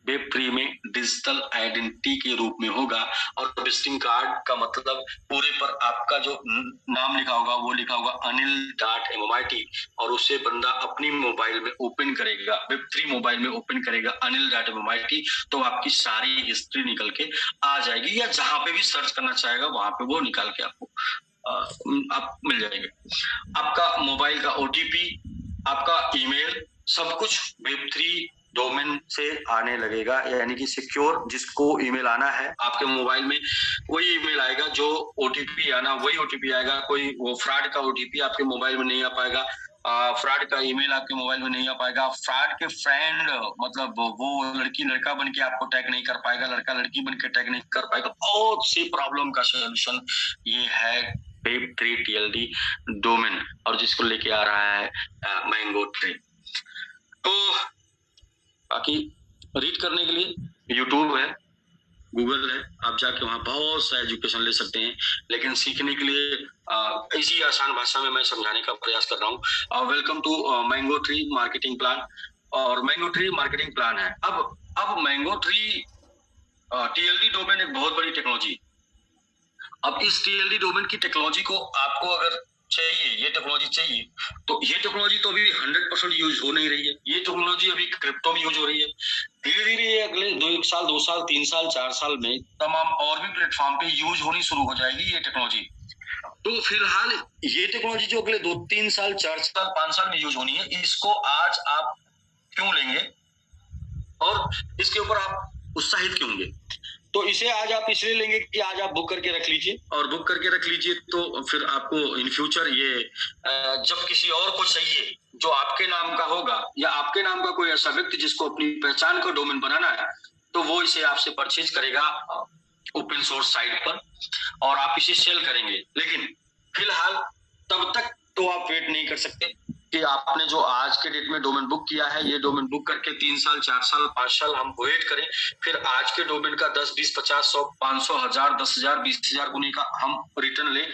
वेब3 में डिजिटल आइडेंटिटी के रूप में होगा। और विजिटिंग कार्ड का मतलब पूरे पर आपका जो नाम लिखा होगा वो लिखा होगा anil.mit, और उसे बंदा अपनी मोबाइल में ओपन करेगा, वेब3 मोबाइल में ओपन करेगा anil.mit, तो आपकी सारी हिस्ट्री निकल के आ जाएगी, या जहां पे भी सर्च करना चाहेगा वहां पे वो निकाल के आपको आप मिल जाएंगे। आपका मोबाइल का ओटीपी, आपका ईमेल, सब कुछ वेब3 डोमेन से आने लगेगा, यानी कि सिक्योर जिसको ईमेल आना है आपके मोबाइल में वही ईमेल आएगा, जो ओटीपी आना वही ओटीपी आएगा। कोई वो फ्रॉड का ओटीपी आपके मोबाइल में नहीं आ पाएगा, फ्रॉड का ईमेल आपके मोबाइल में नहीं आ पाएगा, फ्रॉड के फ्रेंड मतलब वो लड़की लड़का बन के आपको टैग नहीं कर पाएगा, लड़का लड़की बन के टैग नहीं कर पाएगा। बहुत सी प्रॉब्लम का सोल्यूशन ये है वेब3 TLD डोमेन, और जिसको लेके आ रहा है मैंगो3। तो बाकी रीड करने के लिए यूट्यूब है, गूगल है, आप जाके वहाँ बहुत सा एजुकेशन ले सकते हैं। लेकिन सीखने के लिए इसी आसान भाषा में मैं समझाने का प्रयास कर रहा हूँ। वेलकम टू मैंगो3 मार्केटिंग प्लान, और मैंगो3 मार्केटिंग प्लान है। अब मैंगो3 TLD डोमेन एक बहुत बड़ी टेक्नोलॉजी। अब इस TLD डोमेन की टेक्नोलॉजी को आपको अगर चाहिए, ये टेक्नोलॉजी चाहिए, तो ये टेक्नोलॉजी तो अभी 100% यूज हो नहीं रही है। ये टेक्नोलॉजी अभी क्रिप्टो में यूज हो रही है। धीरे धीरे ये अगले 1 साल 2 साल 3 साल 4 साल में तमाम और भी प्लेटफॉर्म पे यूज होनी शुरू हो जाएगी ये टेक्नोलॉजी। तो फिलहाल ये टेक्नोलॉजी जो अगले 2-3 साल 4 साल 5 साल में यूज होनी है, इसको आज आप क्यों लेंगे और इसके ऊपर आप उत्साहित क्यों होंगे? तो इसे आज आप इसलिए लेंगे कि आज आप बुक करके रख लीजिए, और बुक करके रख लीजिए तो फिर आपको इन फ्यूचर ये जब किसी और को चाहिए जो आपके नाम का होगा, या आपके नाम का कोई ऐसा व्यक्ति जिसको अपनी पहचान का डोमेन बनाना है, तो वो इसे आपसे परचेज करेगा ओपन सोर्स साइट पर, और आप इसे सेल करेंगे। लेकिन फिलहाल तब तक तो आप वेट नहीं कर सकते, कि आपने जो आज के डेट में डोमेन बुक किया है, ये डोमेन बुक करके 3 साल, 4 साल, 5 साल हम वेट करें, फिर आज के डोमेन का 10, 20, 50, 100, 500, 1000, 10,000, 20,000 गुने का हम रिटर्न लें।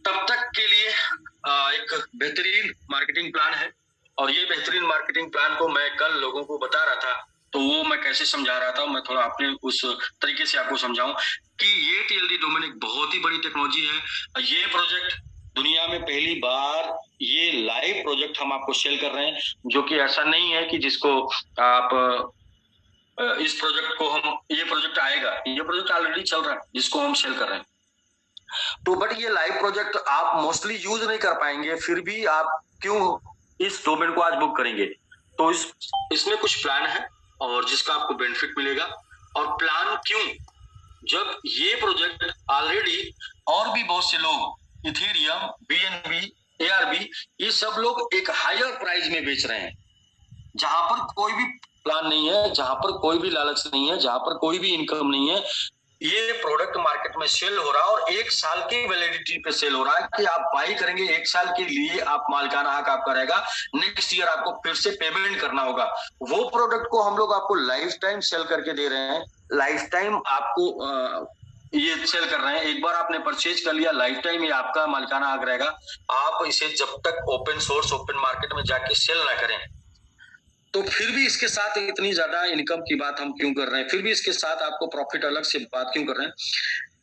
तब तक के लिए एक बेहतरीन मार्केटिंग प्लान है, और ये बेहतरीन मार्केटिंग प्लान को मैं कल लोगों को बता रहा था, तो वो मैं कैसे समझा रहा था, मैं थोड़ा अपने उस तरीके से आपको समझाऊं कि ये टीएलडी डोमेन एक बहुत ही बड़ी टेक्नोलॉजी है। ये प्रोजेक्ट दुनिया में पहली बार ये लाइव प्रोजेक्ट हम आपको सेल कर रहे हैं, जो कि ऐसा नहीं है कि जिसको आप इस प्रोजेक्ट को हम, ये प्रोजेक्ट आएगा, ये प्रोजेक्ट ऑलरेडी चल रहा है जिसको हम सेल कर रहे हैं। तो बट ये लाइव प्रोजेक्ट आप मोस्टली यूज नहीं कर पाएंगे, फिर भी आप क्यों इस डोमेन को आज बुक करेंगे? तो इसमें कुछ प्लान है और जिसका आपको बेनिफिट मिलेगा। और प्लान क्यों? जब ये प्रोजेक्ट ऑलरेडी और भी बहुत से लोग इथेरियम, बीएनबी, एआरबी, ये सब लोग एक हायर प्राइस में बेच रहे हैं, जहां पर कोई भी प्लान नहीं है, जहां पर कोई भी लालच नहीं है, जहां पर कोई भी इनकम नहीं है, ये प्रोडक्ट मार्केट में सेल हो रहा है और 1 साल की वैलिडिटी पे सेल हो रहा है कि आप बाई करेंगे 1 साल के लिए, आप मालिकाना हक आपका रहेगा, नेक्स्ट ईयर आपको फिर से पेमेंट करना होगा। वो प्रोडक्ट को हम लोग आपको लाइफ टाइम सेल करके दे रहे हैं, लाइफ टाइम आपको ये सेल कर रहे हैं। एक बार आपने परचेज कर लिया, लाइफ टाइम ये आपका मालिकाना हक रहेगा। आप इसे जब तक ओपन सोर्स, ओपन मार्केट में जाके सेल ना करें, तो फिर भी इसके साथ इतनी ज्यादा इनकम की बात हम क्यों कर रहे हैं, फिर भी इसके साथ आपको प्रॉफिट अलग से बात क्यों कर रहे हैं?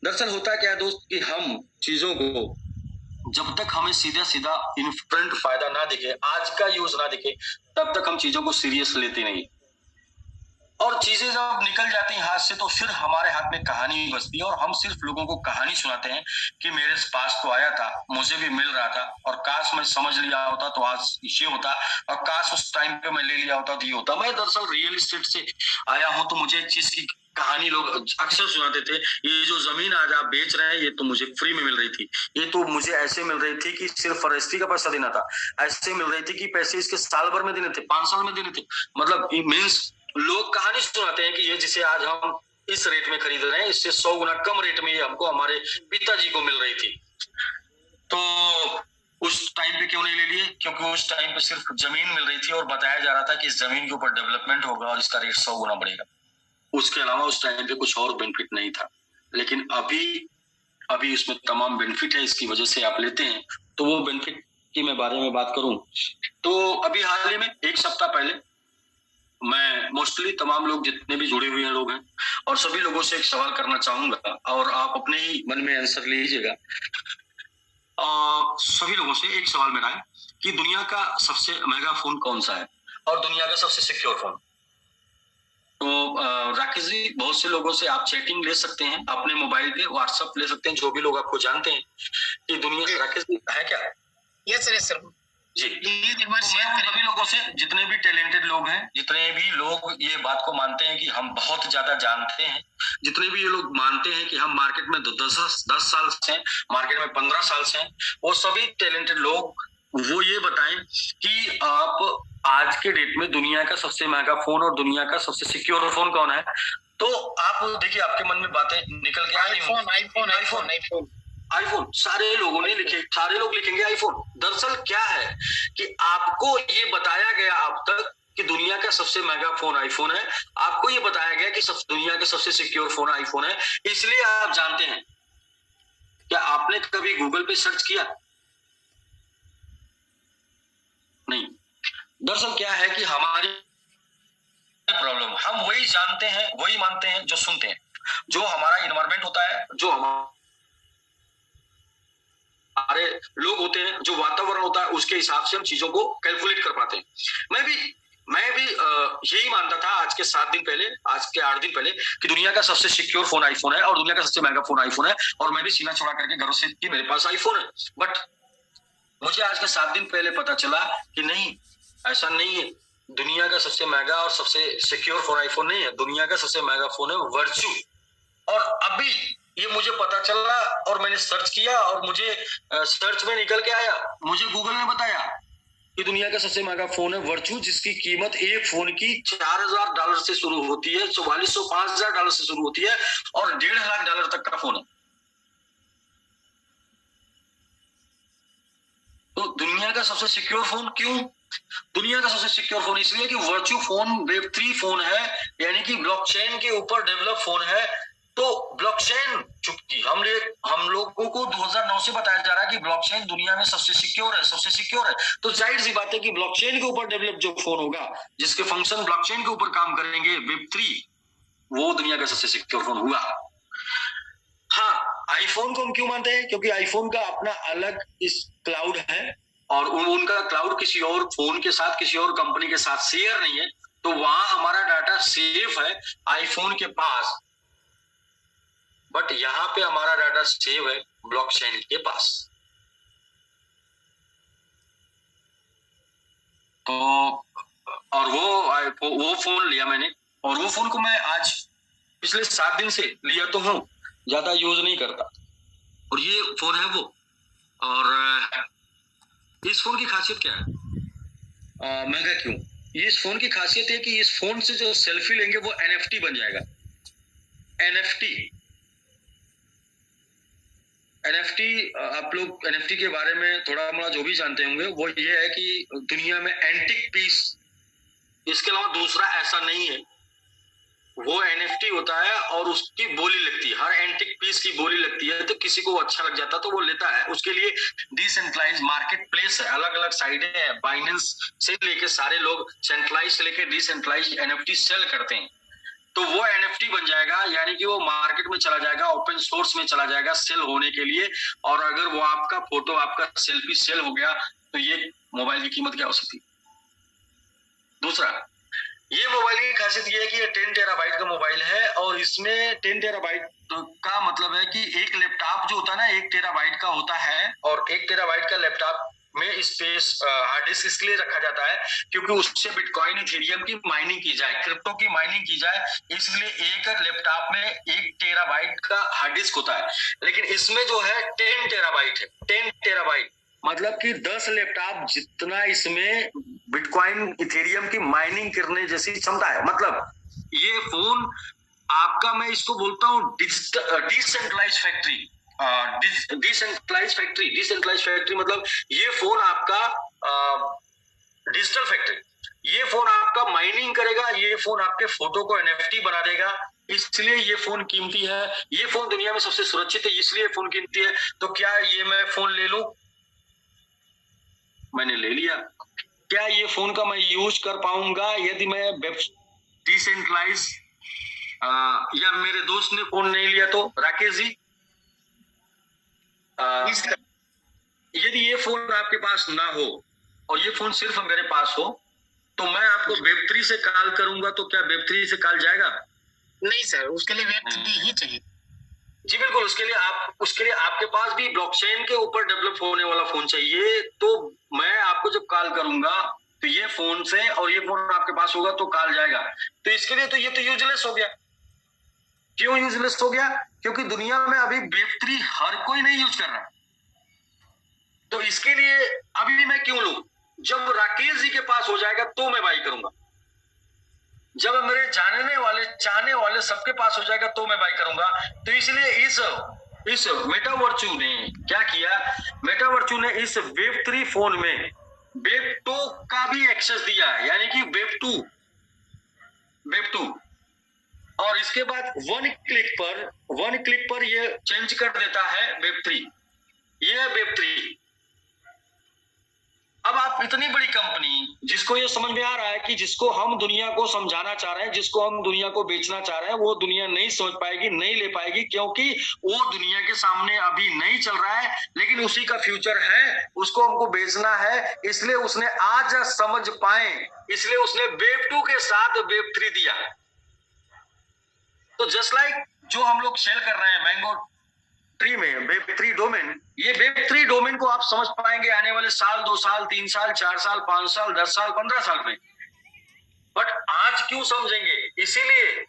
दरअसल होता क्या है दोस्त कि हम चीजों को जब तक हमें सीधा सीधा इनफ्रंट फायदा ना दिखे, आज का यूज ना दिखे, तब तक हम चीजों को सीरियस लेते नहीं। और चीजें जब निकल जाती हैं हाथ से, तो फिर हमारे हाथ में कहानी बचती है और हम सिर्फ लोगों को कहानी सुनाते हैं कि मेरे पास तो आया था, मुझे भी मिल रहा था, और काश मैं समझ लिया होता तो आज ये होता, और काश उस टाइम पे मैं ले लिया होता तो ये होता। मैं दरअसल रियल एस्टेट से आया हूं, तो मुझे एक चीज की कहानी लोग अक्सर सुनाते थे, ये जो जमीन आज आप बेच रहे हैं, ये तो मुझे फ्री में मिल रही थी, ये तो मुझे ऐसे मिल रही थी कि सिर्फ फॉरेस्ट्री का पैसा देना था, ऐसे मिल रही थी कि पैसे इसके साल भर में देने थे, 5 साल में देने थे। मतलब मीन्स लोग कहानी सुनाते हैं कि ये जिसे आज हम इस रेट में खरीद रहे हैं, इससे 100 गुना कम रेट में ये हमको हमारे पिताजी को मिल रही थी। तो उस टाइम पे क्यों नहीं ले लिए? क्योंकि उस टाइम पे सिर्फ जमीन मिल रही थी और बताया जा रहा था कि इस जमीन के ऊपर डेवलपमेंट होगा और इसका रेट 100 गुना बढ़ेगा। उसके अलावा उस टाइम पे कुछ और बेनिफिट नहीं था। लेकिन अभी उसमें तमाम बेनिफिट है, इसकी वजह से आप लेते हैं। तो वो बेनिफिट की मैं बारे में बात करूं तो अभी हाल ही में 1 सप्ताह पहले मैं मोस्टली तमाम लोग जितने भी जुड़े हुए हैं लोग हैं, और सभी लोगों से एक सवाल करना चाहूंगा और आप अपने ही मन में आंसर लीजिएगा। सभी लोगों से एक सवाल मेरा है कि दुनिया का सबसे महंगा फोन कौन सा है और दुनिया का सबसे सिक्योर फोन? तो राकेश जी, बहुत से लोगों से आप चैटिंग ले सकते हैं, अपने मोबाइल पे व्हाट्सएप ले सकते हैं, जो भी लोग आपको जानते हैं कि दुनिया, राकेश जी है क्या? यस सर जी, एक बार शेयर करें सभी लोगों से, जितने भी टैलेंटेड लोग हैं, जितने भी लोग ये बात को मानते हैं कि हम बहुत ज्यादा जानते हैं, जितने भी ये लोग मानते हैं कि हम मार्केट में 10 साल से हैं, मार्केट में 15 साल से हैं, वो सभी टैलेंटेड लोग वो ये बताएं कि आप आज के डेट में दुनिया का सबसे महंगा फोन और दुनिया का सबसे सिक्योर फोन कौन है? तो आप देखिए, आपके मन में बातें निकल के आईफोन सारे लोगों ने लिखे, सारे लोग लिखेंगे आईफोन। दरअसल क्या है कि आपको ये बताया गया अब तक कि दुनिया का सबसे महंगा फोन आईफोन है, आपको ये बताया गया कि दुनिया का सबसे सिक्योर फोन आईफोन है, इसलिए आप जानते हैं। क्या आपने कभी गूगल पे सर्च किया? नहीं। दरअसल क्या है कि हमारी प्रॉब्लम, हम वही जानते हैं, वही मानते हैं जो सुनते हैं। जो हमारा इन्वायरमेंट होता है, जो हमारे लोग होते हैं, जो वातावरण होता है, उसके हिसाब से हम चीजों को कैलकुलेट कर पाते हैं। मैं भी यही मानता था आज के 7 दिन पहले, आज के 8 दिन पहले, कि दुनिया का सबसे सिक्योर फोन आईफोन है और दुनिया का सबसे महंगा फोन आईफोन है, और मैं भी सीना चौड़ा करके गर्व से कि मेरे पास आईफोन है। बट मुझे आज के 7 दिन पहले पता चला कि नहीं, ऐसा नहीं है। दुनिया का सबसे महंगा और सबसे सिक्योर फोन आईफोन नहीं है, दुनिया का सबसे महंगा फोन है वर्च्यू। और अभी ये मुझे पता चला और मैंने सर्च किया और मुझे सर्च में निकल के आया, मुझे गूगल ने बताया कि दुनिया का सबसे महंगा फोन है वर्च्यू, जिसकी कीमत एक फोन की $4,000 से शुरू होती है, 4400 $5,000 से शुरू होती है, और $1.5 लाख तक का फोन है। तो दुनिया का सबसे सिक्योर फोन क्यों? दुनिया का सबसे सिक्योर फोन इसलिए कि वर्चुअल फोन वेब3 फोन है, यानी कि ब्लॉकचेन के ऊपर डेवलप फोन है। तो ब्लॉकचेन, चूंकि हम लोगों को 2009 से बताया जा रहा है कि ब्लॉकचेन दुनिया में सबसे सिक्योर है, तो जाहिर सी बात है कि ब्लॉकचेन के ऊपर डेवलप जो फोन होगा, जिसके फंक्शन ब्लॉकचेन के ऊपर काम करेंगे, वेब3, वो दुनिया का सबसे सिक्योर फोन हुआ। हाँ, आईफोन को हम क्यों मानते हैं? क्योंकि आईफोन का अपना अलग इस क्लाउड है, और उनका क्लाउड किसी और फोन के साथ, किसी और कंपनी के साथ शेयर नहीं है, तो वहां हमारा डाटा सेफ है आईफोन के पास, बट यहाँ पे हमारा डाटा सेव है ब्लॉकचेन के पास। तो और वो फोन लिया मैंने, और वो फोन को मैं आज पिछले 7 दिन से लिया तो हूँ, ज्यादा यूज नहीं करता, और ये फोन है वो। और इस फोन की खासियत क्या है, महंगा क्यों? इस फोन की खासियत है कि इस फोन से जो सेल्फी लेंगे वो एनएफटी बन जाएगा। एनएफटी आप लोग एनएफटी के बारे में थोड़ा मोड़ा जो भी जानते होंगे, वो ये है कि दुनिया में एंटिक पीस, इसके अलावा दूसरा ऐसा नहीं है। वो एनएफटी होता है और उसकी बोली लगती है, हर एंटिक पीस की बोली लगती है, तो किसी को अच्छा लग जाता तो वो लेता है। उसके लिए डिसेंट्रलाइज मार्केट प्लेस है, अलग अलग साइडें हैं, बाइनेंस से लेके सारे लोग सेंट्रलाइज से लेके डिसेंट्रलाइज एनएफटी सेल करते हैं। तो वो एनएफटी बन जाएगा, यानी कि वो मार्केट में चला जाएगा, ओपन सोर्स में चला जाएगा सेल होने के लिए। और अगर वो आपका फोटो, आपका सेल्फी सेल हो गया, तो ये मोबाइल की कीमत क्या हो सकती है? दूसरा, ये मोबाइल की खासियत ये है कि ये 10 टेराबाइट का मोबाइल है, और इसमें 10 टेराबाइट का मतलब है कि एक लैपटॉप जो होता है ना, 1 टेराबाइट का होता है, और 1 टेराबाइट का लैपटॉप में स्पेस हार्ड डिस्क इसलिए रखा जाता है क्योंकि उससे बिटकॉइन, इथेरियम की माइनिंग की जाए, क्रिप्टो की माइनिंग की जाए, इसलिए एक लैपटॉप में 1 टेराबाइट का हार्ड डिस्क होता है। लेकिन इसमें जो है 10 टेराबाइट है, 10 टेराबाइट मतलब कि 10 लैपटॉप जितना इसमें बिटकॉइन, इथेरियम की माइनिंग करने जैसी क्षमता है। मतलब ये फोन आपका, मैं इसको बोलता हूँ डिसेंट्रलाइज फैक्ट्री। डिसेंट्रलाइज फैक्ट्री मतलब ये फोन आपका डिजिटल फैक्ट्री, ये फोन आपका माइनिंग करेगा, ये फोन आपके फोटो को एनएफटी बना देगा, इसलिए ये फोन कीमती है। ये फोन दुनिया में सबसे सुरक्षित है, इसलिए फोन कीमती है। तो क्या ये मैं फोन ले लूं? मैंने ले लिया। क्या ये फोन का मैं यूज कर पाऊंगा यदि मैं डिसेंट्रलाइज या मेरे दोस्त ने फोन नहीं लिया तो? राकेश जी, यदि ये फोन आपके पास ना हो और ये फोन सिर्फ मेरे पास हो, तो मैं आपको वेब3 से कॉल करूंगा, तो क्या वेब3 से कॉल जाएगा? नहीं सर, उसके लिए वेब3 ही चाहिए। जी बिल्कुल, उसके लिए आपके पास भी ब्लॉकचेन के ऊपर डेवलप होने वाला फोन चाहिए। तो मैं आपको जब कॉल करूंगा तो ये फोन से, और ये फोन आपके पास होगा तो कॉल जाएगा। तो इसके लिए तो ये तो यूजलेस हो गया। क्यों यूजलेस हो गया? क्योंकि दुनिया में अभी वेब3 हर कोई नहीं यूज कर रहा। तो इसके लिए अभी मैं क्यों लूं? जब राकेश जी के पास हो जाएगा तो मैं बाई करूंगा। जब मेरे जानने वाले, चाहने वाले सबके पास हो जाएगा तो मैं बाई करूंगा। तो इसलिए इस मेटावर्चू ने क्या किया? मेटावर्चू ने इस वेब3 फोन में वेब2 का भी एक्सेस दिया है, यानी कि वेब2। और इसके बाद वन क्लिक पर ये चेंज कर देता है वेब3। ये है वेब3। अब आप इतनी बड़ी कंपनी, जिसको ये समझ में आ रहा है कि जिसको हम दुनिया को समझाना चाह रहे हैं, जिसको हम दुनिया को बेचना चाह रहे हैं, वो दुनिया नहीं समझ पाएगी, नहीं ले पाएगी, क्योंकि वो दुनिया के सामने अभी नहीं चल रहा है, लेकिन उसी का फ्यूचर है, उसको हमको बेचना है। इसलिए उसने आज समझ पाए, इसलिए उसने वेब2 के साथ वेब3 दिया। तो जस्ट लाइक जो हम लोग सेल कर रहे हैं मैंगो ट्री में वेब3 डोमेन, ये वेब3 डोमेन को आप समझ पाएंगे आने वाले साल, 2 साल, 3 साल, 4 साल, 5 साल, 10 साल, 15 साल में। बट आज क्यों समझेंगे? इसीलिए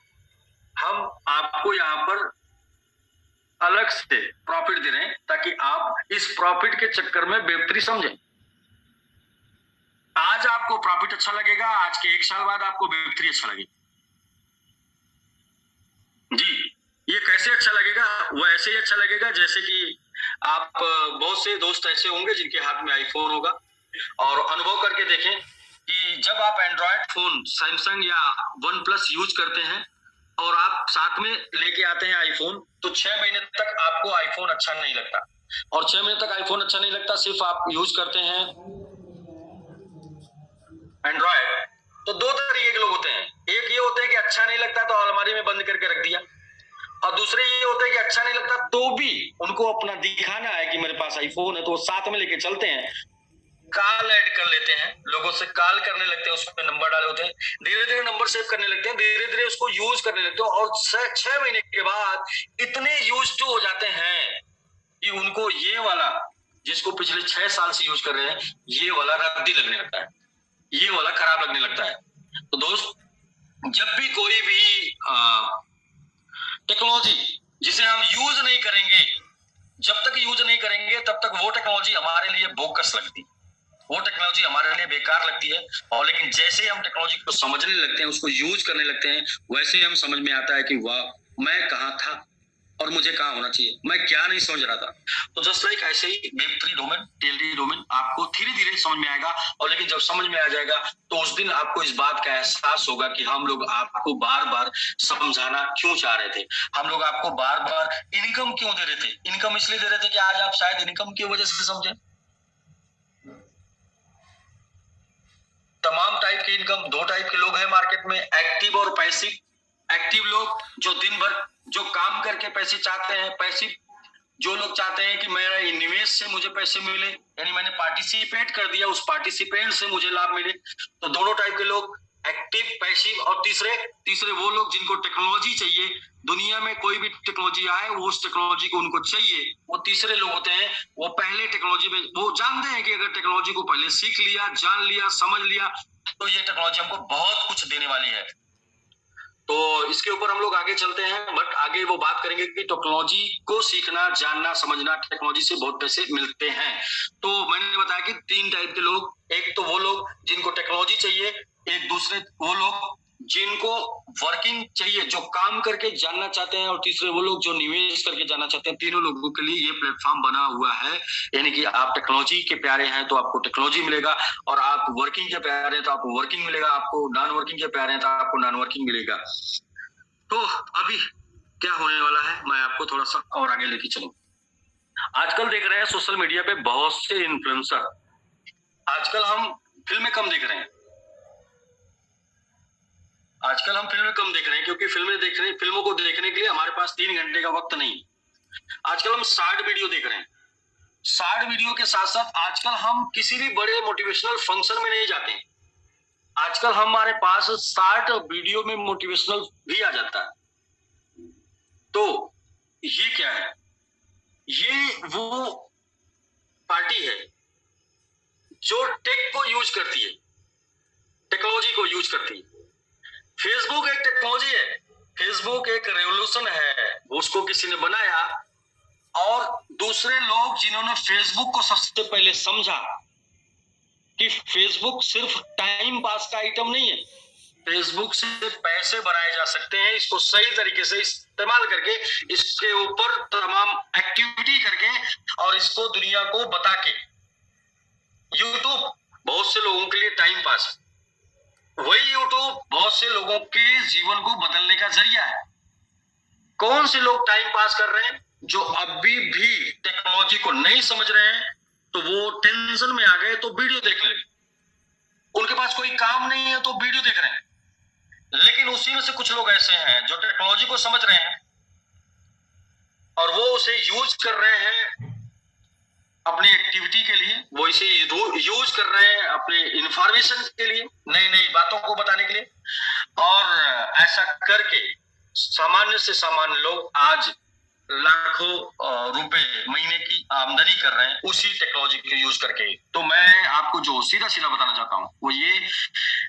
हम आपको यहाँ पर अलग से प्रॉफिट दे रहे हैं, ताकि आप इस प्रॉफिट के चक्कर में वेब3 समझें। आज आपको प्रॉफिट अच्छा लगेगा, आज के 1 साल बाद आपको वेब3 अच्छा लगेगा। जी, ये कैसे अच्छा लगेगा? वो ऐसे ही अच्छा लगेगा जैसे कि आप बहुत से दोस्त ऐसे होंगे जिनके हाथ में आईफोन होगा, और अनुभव करके देखें कि जब आप एंड्रॉयड फोन सैमसंग या वन प्लस यूज करते हैं और आप साथ में लेके आते हैं आईफोन, तो 6 महीने तक आपको आईफोन अच्छा नहीं लगता। और 6 महीने तक आईफोन अच्छा नहीं लगता, सिर्फ आप यूज करते हैं एंड्रॉयड। तो दो तरीके के लोग होते हैं, एक ये होता है कि अच्छा नहीं लगता तो अलमारी में बंद करके रख दिया, और दूसरे ये होता है कि अच्छा नहीं लगता तो भी उनको अपना दिखाना है कि मेरे पास आईफोन है, तो वो साथ में लेके चलते हैं, कॉल ऐड कर लेते हैं, लोगों से कॉल करने लगते हैं, उसमें नंबर डाले होते हैं, धीरे धीरे नंबर सेव करने लगते हैं, धीरे धीरे उसको यूज करने लगते हैं, और 6 महीने के बाद इतने यूज टू हो जाते हैं कि उनको ये वाला, जिसको पिछले 6 साल से यूज कर रहे हैं, ये वाला रद्दी लगने लगता है, ये वाला खराब लगने लगता है। तो दोस्त, जब भी कोई भी टेक्नोलॉजी जिसे हम यूज नहीं करेंगे, जब तक यूज नहीं करेंगे तब तक वो टेक्नोलॉजी हमारे लिए बोगस लगती, वो टेक्नोलॉजी हमारे लिए बेकार लगती है। और लेकिन जैसे ही हम टेक्नोलॉजी को समझने लगते हैं, उसको यूज करने लगते हैं, वैसे ही हम समझ में आता है कि वाह, मैं कहाँ था और मुझे कहाँ होना चाहिए, मैं क्या नहीं समझ रहा था। तो जस्ट लाइक ऐसे ही वेब3 डोमेन, टेलडी डोमेन आपको धीरे धीरे समझ में आएगा, और लेकिन जब समझ में आ जाएगा तो उस दिन आपको इस बात का एहसास होगा कि हम लोग आपको बार बार समझाना क्यों चाह रहे थे, हम लोग आपको बार बार इनकम क्यों दे रहे थे। इनकम इसलिए दे रहे थे कि आज आप शायद इनकम की वजह से समझे। तमाम टाइप की इनकम, 2 टाइप के लोग हैं मार्केट में, एक्टिव और पैसिव। एक्टिव लोग जो दिन भर जो काम करके पैसे चाहते हैं, पैसिव जो लोग चाहते हैं कि मेरा निवेश से मुझे पैसे मिले, यानी मैंने पार्टिसिपेट कर दिया, उस पार्टिसिपेंट से मुझे लाभ मिले। तो दोनों टाइप के लोग, एक्टिव, पैसिव। और तीसरे वो लोग जिनको टेक्नोलॉजी चाहिए, दुनिया में कोई भी टेक्नोलॉजी आए वो उस टेक्नोलॉजी को उनको चाहिए, वो तीसरे लोग होते हैं। वो पहले टेक्नोलॉजी में वो जानते हैं कि अगर टेक्नोलॉजी को पहले सीख लिया, जान लिया, समझ लिया, तो ये टेक्नोलॉजी हमको बहुत कुछ देने वाली है। तो इसके ऊपर हम लोग आगे चलते हैं, बट आगे वो बात करेंगे कि टेक्नोलॉजी को सीखना, जानना, समझना, टेक्नोलॉजी से बहुत पैसे मिलते हैं। तो मैंने बताया कि 3 टाइप के लोग, एक तो वो लोग जिनको टेक्नोलॉजी चाहिए, एक दूसरे वो लोग जिनको वर्किंग चाहिए, जो काम करके जानना चाहते हैं, और तीसरे वो लोग जो निवेश करके जानना चाहते हैं। तीनों लोगों के लिए ये प्लेटफॉर्म बना हुआ है, यानी कि आप टेक्नोलॉजी के प्यारे हैं तो आपको टेक्नोलॉजी मिलेगा, और आप वर्किंग के प्यारे हैं तो आपको वर्किंग मिलेगा, आपको नॉन वर्किंग के प्यारे हैं तो आपको नॉन वर्किंग मिलेगा। तो अभी क्या होने वाला है, मैं आपको थोड़ा सा और आगे लेके चलूं। आजकल देख रहे हैं सोशल मीडिया पे बहुत से इन्फ्लुएंसर, आजकल हम फिल्में कम देख रहे हैं, आजकल हम फिल्में कम देख रहे हैं, क्योंकि फिल्मों को देखने के लिए हमारे पास 3 घंटे का वक्त नहीं। आजकल हम शॉर्ट वीडियो देख रहे हैं। शॉर्ट वीडियो के साथ साथ आजकल हम किसी भी बड़े मोटिवेशनल फंक्शन में नहीं जाते हैं, आजकल हमारे पास शॉर्ट वीडियो में मोटिवेशनल भी आ जाता है। तो ये क्या है, ये वो पार्टी है जो टेक को यूज करती है, टेक्नोलॉजी को यूज करती है। फेसबुक एक टेक्नोलॉजी है, फेसबुक एक रेवोल्यूशन है, उसको किसी ने बनाया, और दूसरे लोग जिन्होंने फेसबुक को सबसे पहले समझा कि फेसबुक सिर्फ टाइम पास का आइटम नहीं है, फेसबुक से पैसे बनाए जा सकते हैं, इसको सही तरीके से इस्तेमाल करके, इसके ऊपर तमाम एक्टिविटी करके, और इसको दुनिया को बता के। यूट्यूब बहुत से लोगों के लिए टाइम पास है, वही यूट्यूब बहुत से लोगों के जीवन को बदलने का जरिया है। कौन से लोग टाइम पास कर रहे हैं, जो अभी भी टेक्नोलॉजी को नहीं समझ रहे हैं, तो वो टेंशन में आ गए तो वीडियो देखने लगे, उनके पास कोई काम नहीं है तो वीडियो देख रहे हैं। लेकिन उसी में से कुछ लोग ऐसे हैं जो टेक्नोलॉजी को समझ रहे हैं, और वो उसे यूज कर रहे हैं अपनी एक्टिविटी के लिए, वो इसे यूज कर रहे हैं अपने इंफॉर्मेशन के लिए, नई नई बातों को बताने के लिए। और ऐसा करके सामान्य से सामान्य लोग आज लाखों रुपए महीने की आमदनी कर रहे हैं उसी टेक्नोलॉजी को यूज करके। तो मैं आपको जो सीधा सीधा बताना चाहता हूं वो ये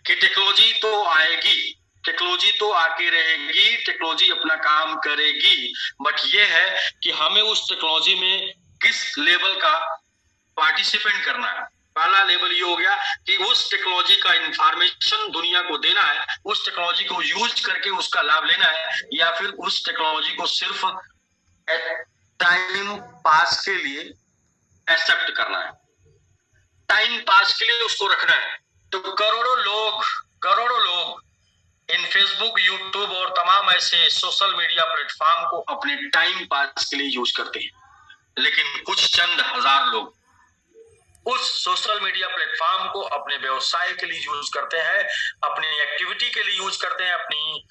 कि टेक्नोलॉजी तो आएगी, टेक्नोलॉजी तो आके रहेगी, टेक्नोलॉजी अपना काम करेगी, बट ये है कि हमें उस टेक्नोलॉजी में किस लेवल का पार्टिसिपेंट करना है। पहला लेवल ये हो गया कि उस टेक्नोलॉजी का इंफॉर्मेशन दुनिया को देना है, उस टेक्नोलॉजी को यूज करके उसका लाभ लेना है, या फिर उस टेक्नोलॉजी को सिर्फ टाइम पास के लिए एक्सेप्ट करना है, टाइम पास के लिए उसको रखना है। तो करोड़ों लोग इन फेसबुक, यूट्यूब और तमाम ऐसे सोशल मीडिया प्लेटफॉर्म को अपने टाइम पास के लिए यूज करते हैं, लेकिन कुछ चंद हजार लोग उस सोशल मीडिया प्लेटफॉर्म को अपने व्यवसाय के लिए यूज करते हैं, अपनी एक्टिविटी के लिए यूज करते हैं, अपनी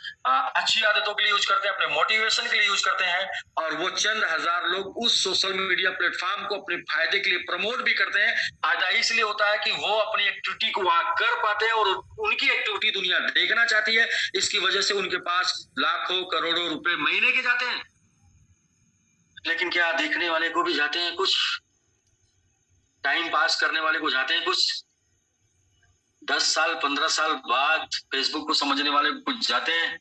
अच्छी आदतों के लिए यूज करते हैं, अपने मोटिवेशन के लिए यूज करते हैं। और वो चंद हजार लोग उस सोशल मीडिया प्लेटफॉर्म को अपने फायदे के लिए प्रमोट भी करते हैं। फायदा इसलिए होता है कि वो अपनी एक्टिविटी को वहां कर पाते हैं और उनकी एक्टिविटी दुनिया देखना चाहती है। इसकी वजह से उनके पास लाखों करोड़ों रुपए महीने के जाते हैं। लेकिन क्या देखने वाले को भी जाते हैं कुछ, टाइम पास करने वाले को जाते हैं कुछ, 10 साल 15 साल बाद फेसबुक को समझने वाले कुछ जाते हैं,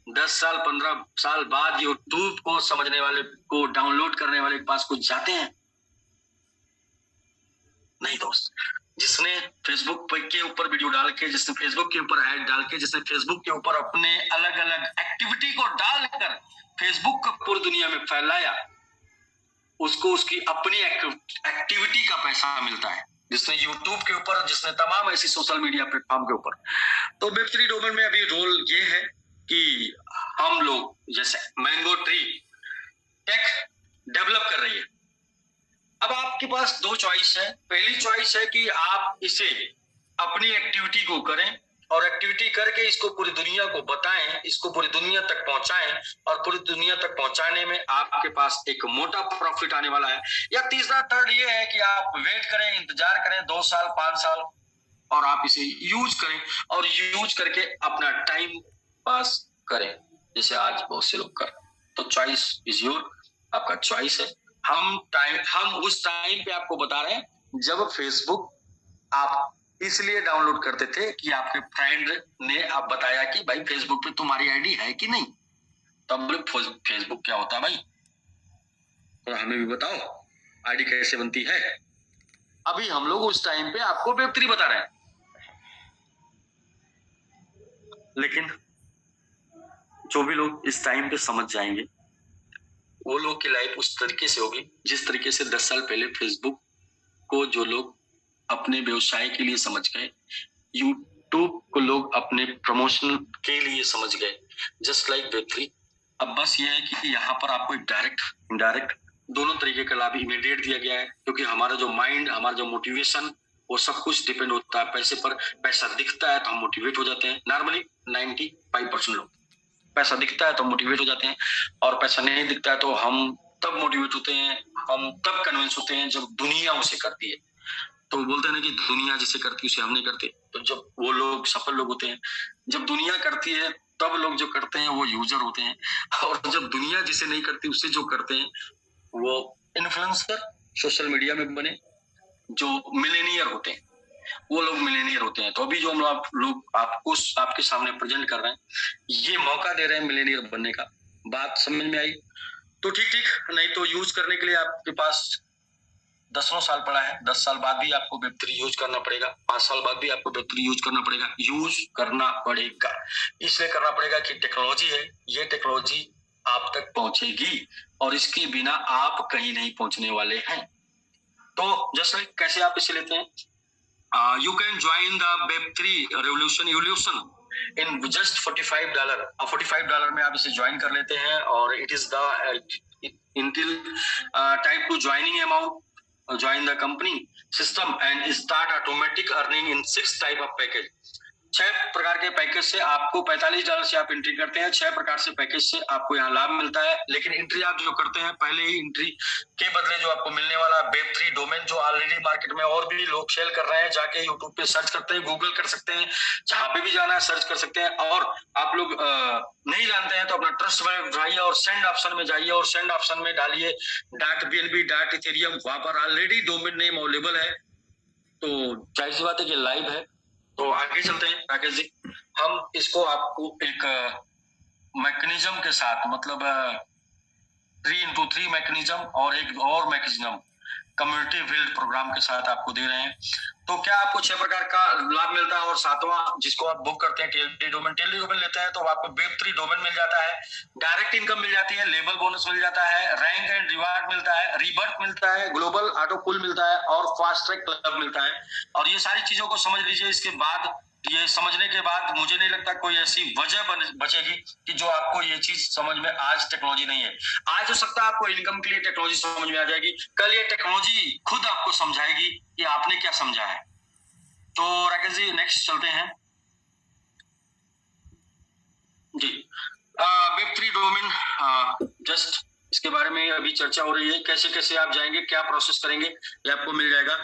10 साल 15 साल बाद यूट्यूब को समझने वाले को डाउनलोड करने वाले के पास कुछ जाते हैं। नहीं दोस्त, जिसने फेसबुक के ऊपर वीडियो डाल के, जिसने फेसबुक के ऊपर ऐड डाल के, जिसने फेसबुक के ऊपर अपने अलग अलग एक्टिविटी को डालकर फेसबुक को पूरी दुनिया में फैलाया, उसको उसकी अपनी एक्टिविटी का पैसा मिलता है। जिसने यूट्यूब के ऊपर, जिसने तमाम ऐसी सोशल मीडिया प्लेटफॉर्म के ऊपर। तो वेब3 डोमेन में अभी रोल ये है कि हम लोग, जैसे मैंगो ट्री टेक डेवलप कर रही है, अब आपके पास दो चॉइस है। पहली चॉइस है कि आप इसे अपनी एक्टिविटी को करें और एक्टिविटी करके इसको पूरी दुनिया को बताएं, इसको पूरी दुनिया तक पहुंचाएं, और पूरी दुनिया तक पहुंचाने में आपके पास एक मोटा प्रॉफिट आने वाला है। या तीसरा थर्ड ये है कि आप वेट करें, इंतजार करें 2 साल 5 साल, और आप इसे यूज करें और यूज करके अपना टाइम पास करें, जैसे आज बहुत से लोग कर। तो चॉइस इज योर, आपका चॉइस है। हम उस टाइम पे आपको बता रहे हैं जब फेसबुक आप इसलिए डाउनलोड करते थे कि आपके फ्रेंड ने आप बताया कि भाई फेसबुक पे तुम्हारी आईडी है कि नहीं। तब फेसबुक क्या होता है भाई, तो हमें भी बताओ आईडी कैसे बनती है। अभी हम लोग उस टाइम पे आपको वेब3 बता रहे हैं, लेकिन जो भी लोग इस टाइम पे समझ जाएंगे वो लोग की लाइफ उस तरीके से होगी जिस तरीके से 10 साल पहले फेसबुक को जो लोग अपने व्यवसाय के लिए समझ गए, यूट्यूब को लोग अपने प्रमोशन के लिए समझ गए, जस्ट लाइक वेब3। अब बस ये है कि यहाँ पर आपको एक डायरेक्ट इनडायरेक्ट दोनों तरीके का लाभ इमीडिएट दिया गया है, क्योंकि हमारा जो माइंड, हमारा जो मोटिवेशन, वो सब कुछ डिपेंड होता है पैसे पर। पैसा दिखता है तो हम मोटिवेट हो जाते हैं। नॉर्मली 95% लोग, पैसा दिखता है तो मोटिवेट हो जाते हैं, और पैसा नहीं दिखता है तो हम तब मोटिवेट होते हैं, हम तब कन्विंस होते हैं जब दुनिया उसे करती है। तो बोलते हैं ना कि दुनिया जिसे करती है उसे हम नहीं करते। तो जब वो लोग सफल लोग होते हैं, जब दुनिया करती है तब लोग जो करते हैं वो यूजर होते हैं, और जब दुनिया जिसे नहीं करती उससे जो करते हैं वो इन्फ्लुएंसर, सोशल मीडिया में बने जो मिलेनियर होते हैं, वो लोग मिलेनियर होते हैं। तो अभी जो हम लोग आपको आपके सामने प्रेजेंट कर रहे हैं, ये मौका दे रहे हैं मिलेनियर बनने का। बात समझ में आई? तो ठीक, नहीं तो यूज करने के लिए आपके पास 10 साल पड़ा है। 10 साल बाद भी आपको वेब3 यूज करना पड़ेगा, 5 साल बाद भी आपको वेब3 यूज करना पड़ेगा। यूज करना पड़ेगा, इसलिए करना पड़ेगा कि टेक्नोलॉजी है, ये टेक्नोलॉजी आप तक पहुंचेगी और इसके बिना आप कहीं नहीं पहुंचने वाले हैं। तो जैसे कैसे आप इसे लेते हैं, you can join the Web3 revolution in just $45। $45 में आप इसे ज्वाइन कर लेते हैं, और it is the until type to joining amount, join the company system and start automatic earning in 6 type of package। 6 प्रकार के पैकेज से आपको $45 से आप एंट्री करते हैं, 6 प्रकार से पैकेज से आपको यहाँ लाभ मिलता है। लेकिन एंट्री आप जो करते हैं, पहले ही एंट्री के बदले जो आपको मिलने वाला वेब3 डोमेन, जो ऑलरेडी मार्केट में और भी लोग सेल कर रहे हैं, जाके यूट्यूब पे सर्च करते हैं, गूगल कर सकते हैं, जहां पे भी जाना है सर्च कर सकते हैं। और आप लोग नहीं जानते हैं तो अपना ट्रस्ट में जाइए और सेंड ऑप्शन में जाइए, और सेंड ऑप्शन में डालिए .bnb.ethereum, वहां पर ऑलरेडी डोमेन नेम अवेलेबल है। तो जाहिर सी बात है कि लाइव है। तो आगे चलते हैं राकेश जी, हम इसको आपको एक मैकेनिज्म के साथ, मतलब 3x3 मैकेनिज्म और एक और मैकेनिज्म, कम्युनिटी बिल्ड प्रोग्राम के साथ आपको दे रहे हैं। तो क्या आपको 6 प्रकार का लाभ मिलता है, और 7वां जिसको आप बुक करते हैं टीएलडी डोमेन लेते हैं तो आपको वेब3 डोमेन मिल जाता है, डायरेक्ट इनकम मिल जाती है, लेबल बोनस मिल जाता है, रैंक एंड रिवार्ड मिलता है, रीबर्थ मिलता है, ग्लोबल ऑटो पुल मिलता है और फास्ट ट्रैक क्लब मिलता है। और ये सारी चीजों को समझ लीजिए। इसके बाद ये समझने के बाद मुझे नहीं लगता कोई ऐसी वजह बचेगी कि जो आपको ये चीज समझ में आज टेक्नोलॉजी नहीं है। आज हो सकता है आपको इनकम के लिए टेक्नोलॉजी समझ में आ जाएगी, कल ये टेक्नोलॉजी खुद आपको समझाएगी कि आपने क्या समझा है। तो राकेश जी नेक्स्ट चलते हैं जी। वेब3 डोमेन जस्ट इसके बारे में अभी चर्चा हो रही है, कैसे कैसे आप जाएंगे, क्या प्रोसेस करेंगे, ये आपको मिल जाएगा।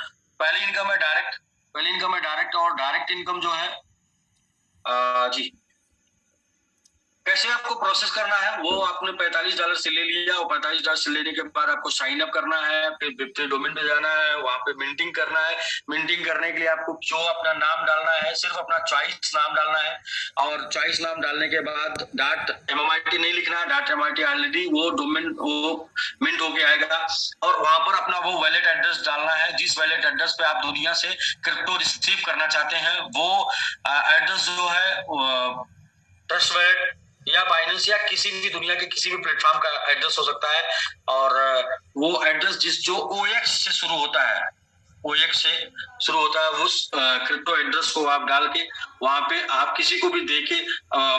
पहली इनकम है डायरेक्ट, और डायरेक्ट इनकम जो है जी कैसे आपको प्रोसेस करना है, वो आपने $45 से ले लिया, और $45 से लेने के बाद आपको साइन अप करना है, फिर वेब3 डोमेन पे जाना है, वहां पे मिंटिंग करना है। मिंटिंग करने के लिए आपको जो अपना नाम डालना है, सिर्फ अपना चॉइस नाम डालना है, और चॉइस नाम डालने के बाद .MMIT नहीं लिखना है, .MMIT ऑलरेडी वो डोमेन वो मिंट होके आएगा, और वहां पर अपना वो वैलेट एड्रेस डालना है, जिस वैलेट एड्रेस पे आप दुनिया से क्रिप्टो रिसीव करना चाहते हैं। वो एड्रेस जो है ट्रस्ट वैलेट या बाइनेंस या किसी भी दुनिया के किसी भी प्लेटफॉर्म का एड्रेस हो सकता है, और वो एड्रेस जो OX से शुरू होता है, उस क्रिप्टो एड्रेस को आप डाल के वहां पे आप किसी को भी देके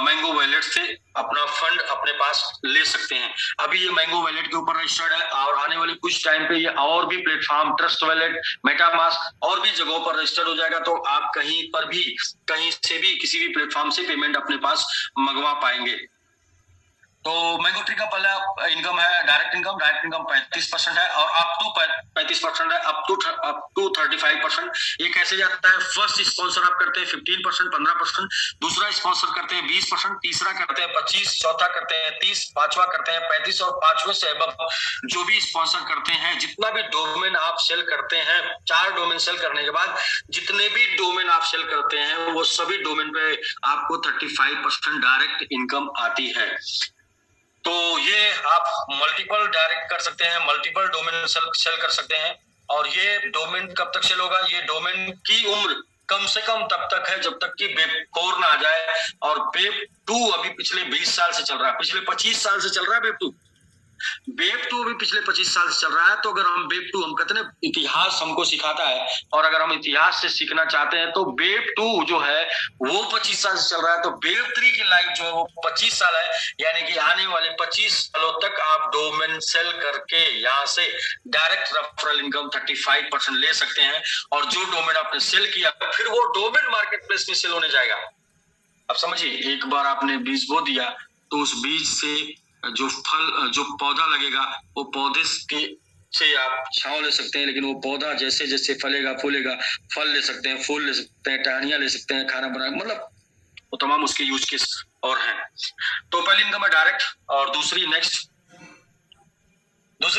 मैंगो वैलेट से अपना फंड अपने पास ले सकते हैं। अभी ये मैंगो वैलेट के ऊपर रजिस्टर्ड है, और आने वाले कुछ टाइम पे ये और भी प्लेटफॉर्म, ट्रस्ट वैलेट, मेटामास्क और भी जगहों पर रजिस्टर्ड हो जाएगा। तो आप कहीं पर भी, कहीं से भी, किसी भी प्लेटफॉर्म से पेमेंट अपने पास मंगवा पाएंगे। तो मैंगो ट्री का पहला इनकम है डायरेक्ट इनकम 35% है, और अप टू 35% है, अप टू 35%। ये कैसे जाता है? फर्स्ट स्पॉन्सर आप करते हैं 15%, 15%, दूसरा स्पॉन्सर करते हैं 20%, तीसरा करते हैं 25%, चौथा करते हैं 30%, पांचवा करते हैं 35%, और पांचवे से अब जो भी स्पॉन्सर करते हैं, जितना भी डोमेन आप सेल करते हैं, 4 डोमेन सेल करने के बाद जितने भी डोमेन आप सेल करते हैं, वो सभी डोमेन पे आपको 35% डायरेक्ट इनकम आती है। तो ये आप मल्टीपल डायरेक्ट कर सकते हैं, मल्टीपल डोमेन सेल कर सकते हैं। और ये डोमेन कब तक सेल होगा? ये डोमेन की उम्र कम से कम तब तक है जब तक कि वेब 4 ना आ जाए, और वेब 2 अभी पिछले 20 साल से चल रहा है, पिछले 25 साल से चल रहा है वेब 2 अभी पिछले 25 साल से चल रहा है। तो अगर हम वेब 2, हम कहते हैं इतिहास हमको सिखाता है, और अगर हम इतिहास से सीखना चाहते हैं तो वेब 2 जो है वो 25 साल से चल रहा है। तो वेब 3 की लाइफ जो है वो 25 साल है, यानी कि आने वाले 25 सालों तक आप डोमेन सेल करके यहाँ से डायरेक्ट रेफरल इनकम 35% ले सकते हैं। और जो डोमेन आपने सेल किया, फिर वो डोमेन मार्केट प्लेस में सेल होने जाएगा। अब समझिए, एक बार आपने बीज बो दिया तो उस बीज से जो पौधा लगेगा, वो पौधे से आप छांव ले सकते हैं, लेकिन वो पौधा जैसे जैसे फलेगा फूलेगा, फल ले सकते हैं, फूल ले सकते हैं, टहनियां ले सकते हैं, खाना बना, मतलब वो तमाम उसके यूज केस और हैं। तो पहली इनकम है डायरेक्ट, और दूसरी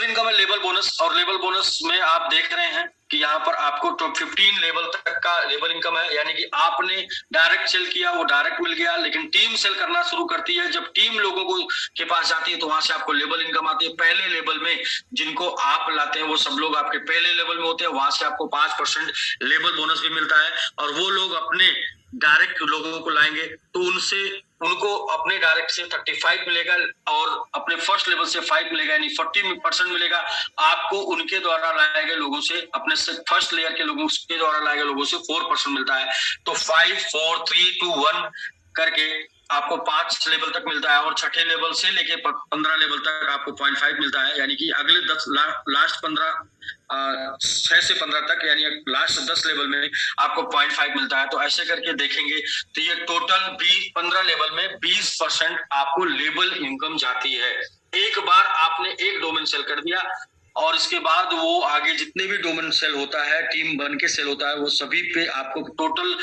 इनकम है लेबल बोनस। और लेबल बोनस में आप देख रहे हैं कि यहाँ पर आपको 15 लेवल तक का लेबल इनकम है, यानी कि आपने डायरेक्ट सेल किया, वो डायरेक्ट मिल गया, लेकिन टीम सेल करना शुरू करती है। जब टीम लोगों को के पास जाती है तो वहां से आपको लेबल इनकम आती है। पहले लेवल में जिनको आप लाते हैं वो सब लोग आपके पहले लेवल में होते हैं, वहां से आपको 5% लेबल बोनस भी मिलता है। और वो लोग अपने डायरेक्ट लोगों को लाएंगे तो उनको अपने डायरेक्ट से 35 मिलेगा, और अपने फर्स्ट लेवल से 5 मिलेगा, यानी 40% मिलेगा। आपको उनके द्वारा लाए गए लोगों से, अपने से फर्स्ट लेयर के लोगों के द्वारा लाए गए लोगों से 4% मिलता है। तो 5, 4, 3, 2, 1 करके आपको 5 लेवल तक मिलता है, और छठे लेवल से लेके 15 लेवल तक आपको 0.5 मिलता है, यानी कि अगले 6 से 15 तक, यानी लास्ट 10 लेवल में आपको 0.5 मिलता है। तो ऐसे करके देखेंगे तो ये टोटल 15 लेवल में 20% आपको लेबल इनकम जाती है। एक बार आपने एक डोमेन सेल कर दिया, और इसके बाद वो आगे जितने भी डोमेन सेल होता है, टीम बन के सेल होता है, वो सभी पे आपको टोटल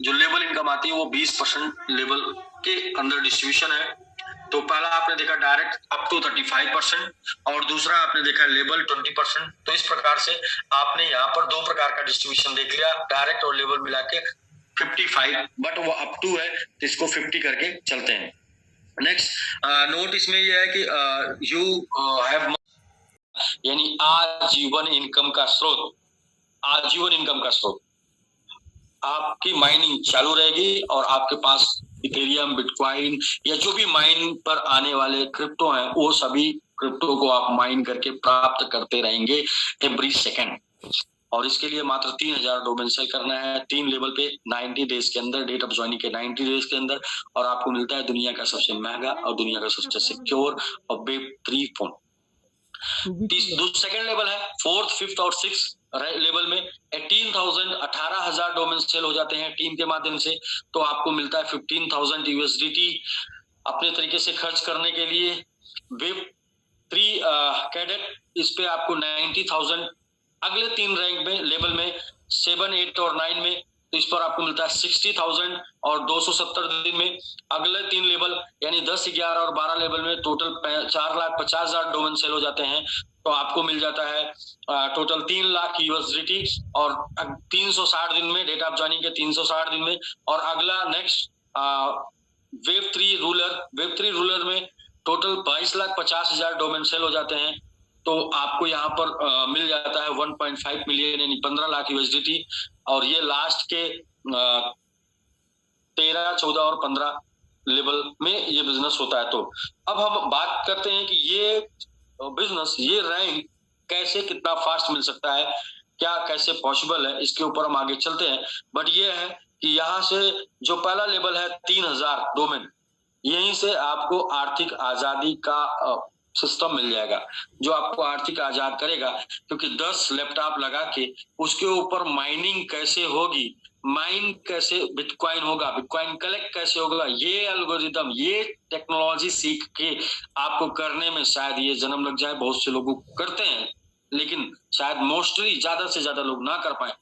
जो लेवल इनकम आती है वो 20% लेवल के अंदर डिस्ट्रीब्यूशन है। तो पहला आपने देखा डायरेक्ट अप टू 35%, और दूसरा आपने देखा लेबल 20%। तो इस प्रकार से आपने यहाँ पर 2 प्रकार का डिस्ट्रीब्यूशन देख लिया, डायरेक्ट और लेबल मिला के 55, बट वो अप टू है तो इसको 50 करके चलते हैं। नेक्स्ट नोट इसमें यह है कि यू हैव यानी आजीवन इनकम का स्रोत, आजीवन इनकम का स्रोत। आपकी माइनिंग चालू रहेगी और आपके पास इथेरियम, बिटकॉइन या जो भी माइन पर आने वाले क्रिप्टो हैं, वो सभी क्रिप्टो को आप माइन करके प्राप्त करते रहेंगे एवरी सेकेंड। और इसके लिए मात्र 3000 डोमेन सेल करना है 3 लेवल पे 90 डेज के अंदर, डेट ऑफ ज्वाइनिंग के 90 डेज के अंदर, और आपको मिलता है दुनिया का सबसे महंगा और दुनिया का सबसे सिक्योर और वेब3 फोन। सेकेंड लेवल है, फोर्थ, फिफ्थ और सिक्स लेवल में 18,000 डोमेन सेल हो जाते हैं टीम के माध्यम से, तो आपको मिलता है 15,000 यूएसडीटी अपने तरीके से खर्च करने के लिए। वेब3 कैडेट, इस पे आपको 90,000, अगले 3 रैंक में लेवल में 7, 8 और 9 में, तो इस पर आपको मिलता है 60,000 और 270 दिन में। अगले 3 लेवल यानी 10, 11 और 12 लेवल में टोटल 4,50,000 डोमेन सेल हो जाते हैं, तो आपको मिल जाता है टोटल 3 लाख यूएसडीटी और 360 दिन में, डेट ऑफ ज्वाइनिंग के 360 दिन में। और अगला नेक्स्ट वेब3 रूलर में टोटल 22,50,000 डोमेन सेल हो जाते हैं, तो आपको यहाँ पर मिल जाता है 1.5 मिलियन यानी 15 लाख यूएसडीटी। और ये लास्ट के 13, 14 और 15 लेवल में ये बिजनेस होता है। तो अब हम बात करते हैं कि ये बिजनेस, ये रैंक कैसे, कितना फास्ट मिल सकता है, क्या कैसे पॉसिबल है, इसके ऊपर हम आगे चलते हैं। बट ये है कि यहाँ से जो पहला लेवल है 3000 डोमेन, यहीं से आपको आर्थिक आजादी का सिस्टम मिल जाएगा, जो आपको आर्थिक आजाद करेगा। क्योंकि 10 लैपटॉप लगा के उसके ऊपर माइनिंग कैसे होगी, माइन कैसे बिटकॉइन होगा, बिटकॉइन कलेक्ट कैसे होगा, ये एल्गोरिदम, ये टेक्नोलॉजी सीख के आपको करने में शायद ये जन्म लग जाए। बहुत से लोग करते हैं, लेकिन शायद मोस्टली ज्यादा से ज्यादा लोग ना कर पाए।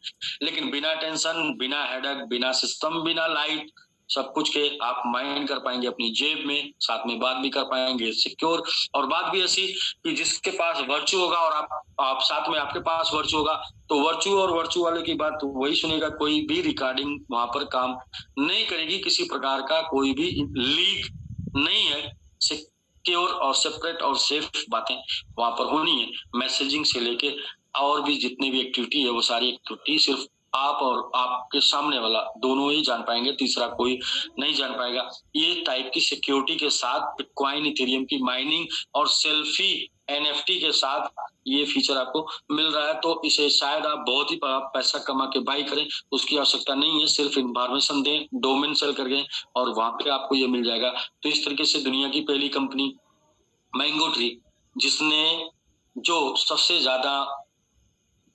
लेकिन बिना टेंशन, बिना हेडेक, बिना सिस्टम, बिना लाइट, सब कुछ के आप माइन कर पाएंगे अपनी जेब में, साथ में बात भी कर पाएंगे सिक्योर। और बात भी ऐसी कि जिसके पास वर्चू होगा और आप साथ में आपके पास वर्चू होगा, तो वर्चू और वर्चू वाले की बात वही सुनेगा। कोई भी रिकॉर्डिंग वहां पर काम नहीं करेगी, किसी प्रकार का कोई भी लीक नहीं है। सिक्योर और सेपरेट और सेफ बातें वहां पर होनी है। मैसेजिंग से लेके और भी जितनी भी एक्टिविटी है, वो सारी एक्टिविटी सिर्फ आप और आपके सामने वाला दोनों ही जान पाएंगे, तीसरा कोई नहीं जान पाएगा। ये टाइप की सिक्योरिटी के साथ बिटकॉइन, इथेरियम की माइनिंग और सेल्फी एनएफटी के साथ ये फीचर आपको मिल रहा है। तो इसे शायद आप बहुत ही पैसा कमा के बाई करें, उसकी आवश्यकता नहीं है। सिर्फ इन्फॉर्मेशन दें, डोमेन सेल करके, और वहां पे आपको ये मिल जाएगा। तो इस तरीके से दुनिया की पहली कंपनी मैंगो ट्री, जिसने जो सबसे ज्यादा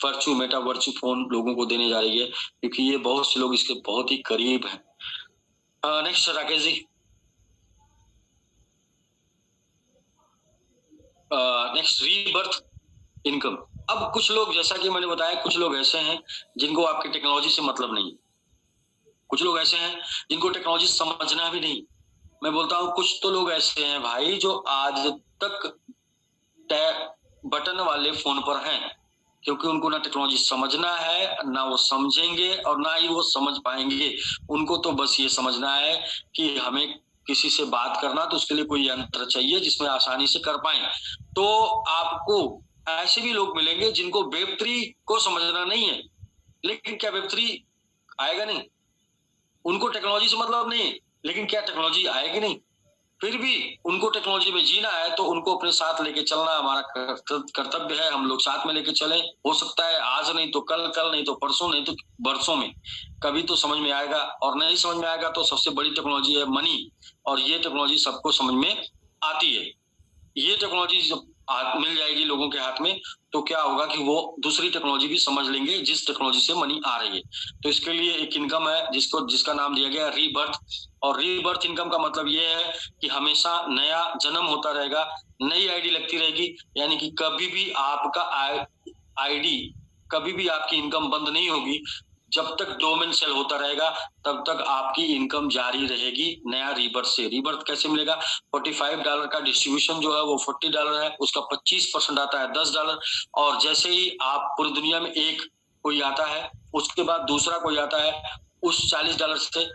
वर्चू, मेटा वर्चू फोन लोगों को देने जा रही है, क्योंकि ये बहुत से लोग इसके बहुत ही करीब हैं। Next Rakesh ji. Next, rebirth income. अब कुछ लोग, जैसा कि मैंने बताया, कुछ लोग ऐसे हैं जिनको आपकी टेक्नोलॉजी से मतलब नहीं, कुछ लोग ऐसे हैं जिनको टेक्नोलॉजी समझना भी नहीं। मैं बोलता हूँ कुछ तो लोग ऐसे हैं भाई जो आज तक बटन वाले फोन पर हैं, क्योंकि उनको ना टेक्नोलॉजी समझना है, ना वो समझेंगे और ना ही वो समझ पाएंगे। उनको तो बस ये समझना है कि हमें किसी से बात करना, तो उसके लिए कोई यंत्र चाहिए जिसमें आसानी से कर पाए। तो आपको ऐसे भी लोग मिलेंगे जिनको वेब3 को समझना नहीं है, लेकिन क्या वेब3 आएगा नहीं? उनको टेक्नोलॉजी से मतलब नहीं, लेकिन क्या टेक्नोलॉजी आएगी नहीं? फिर भी उनको टेक्नोलॉजी में जीना है, तो उनको अपने साथ लेके चलना हमारा कर्तव्य है। हम लोग साथ में लेके चले। हो सकता है आज नहीं तो कल, कल नहीं तो परसों, नहीं तो बरसों में कभी तो समझ में आएगा। और नहीं समझ में आएगा तो सबसे बड़ी टेक्नोलॉजी है मनी, और ये टेक्नोलॉजी सबको समझ में आती है। ये टेक्नोलॉजी जब मिल जाएगी लोगों के हाथ में, तो क्या होगा कि वो दूसरी टेक्नोलॉजी भी समझ लेंगे जिस टेक्नोलॉजी से मनी आ रही है। तो इसके लिए एक इनकम है जिसका नाम दिया गया रीबर्थ। और रीबर्थ इनकम का मतलब ये है कि हमेशा नया जन्म होता रहेगा, नई आईडी लगती रहेगी। यानी कि कभी भी आपका आईडी, कभी भी आपकी इनकम बंद नहीं होगी। जब तक डोमेन सेल होता रहेगा तब तक आपकी इनकम जारी रहेगी नया रीबर्थ से। रीबर्थ कैसे मिलेगा? $45 का डिस्ट्रीब्यूशन जो है वो $40 है, उसका 25% आता है $10। और जैसे ही आप पूरी दुनिया में एक कोई आता है, उसके बाद दूसरा कोई आता है, उस $40 से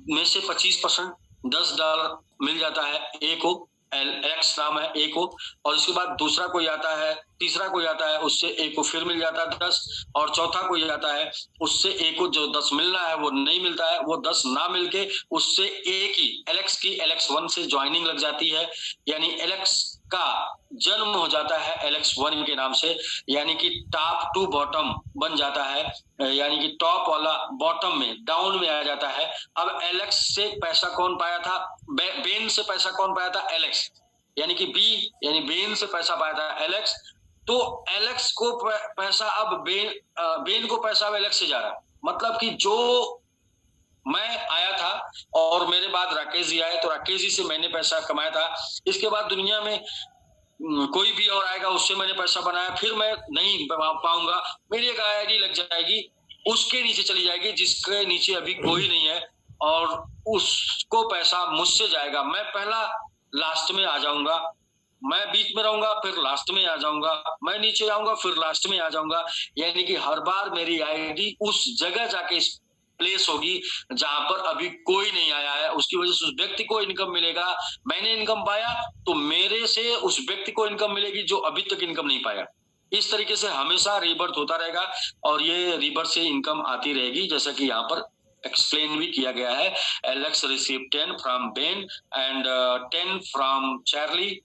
में से 25% $10 मिल जाता है ए को, एलेक्स नाम है ए को, और इसके बाद दूसरा कोई आता है, तीसरा कोई आता है, उससे ए को फिर मिल जाता है 10, और चौथा कोई आता है, उससे ए को जो 10 मिलना है वो नहीं मिलता है, वो 10 ना मिलके उससे ए की एलेक्स 1 से ज्वाइनिंग लग जाती है, यानी एलेक्स का जन्म हो जाता है एलेक्स 1 के नाम से, यानी कि टॉप टू बॉटम बन जाता है, यानी कि टॉप वाला बॉटम में डाउन में आ जाता है। अब एलेक्स से पैसा कौन पाया था, बेन से पैसा कौन पाया था, एलेक्स, यानी कि बी यानी बेन से पैसा पाया था एलेक्स, तो एलेक्स को पैसा अब बेन को पैसा अब एलेक्स से जा रहा है, मतलब कि जो मैं आया था और मेरे बाद राकेश जी आए, तो राकेश जी से मैंने पैसा कमाया था, इसके बाद दुनिया में कोई भी और आएगा उससे मैंने पैसा बनाया, फिर मैं नहीं पाऊंगा, मेरी एक आईडी लग जाएगी, उसके नीचे चली जाएगी जिसके नीचे अभी कोई नहीं है, और उसको पैसा मुझसे जाएगा, मैं पहला लास्ट में आ जाऊंगा, मैं बीच में रहूंगा फिर लास्ट में आ जाऊंगा, मैं नीचे आऊंगा फिर लास्ट में आ जाऊंगा, यानी कि हर बार मेरी आईडी उस जगह जाके प्लेस होगी जहां पर अभी कोई नहीं आया है, उसकी वजह से उस व्यक्ति को इनकम मिलेगा, मैंने इनकम पाया तो मेरे से उस व्यक्ति को इनकम मिलेगी जो अभी तक इनकम नहीं पाया। इस तरीके से हमेशा रीबर्थ होता रहेगा और ये रीबर्थ से इनकम आती रहेगी, जैसा कि यहाँ पर एक्सप्लेन भी किया गया है। Alex receive 10 from Ben and 10 from Charlie,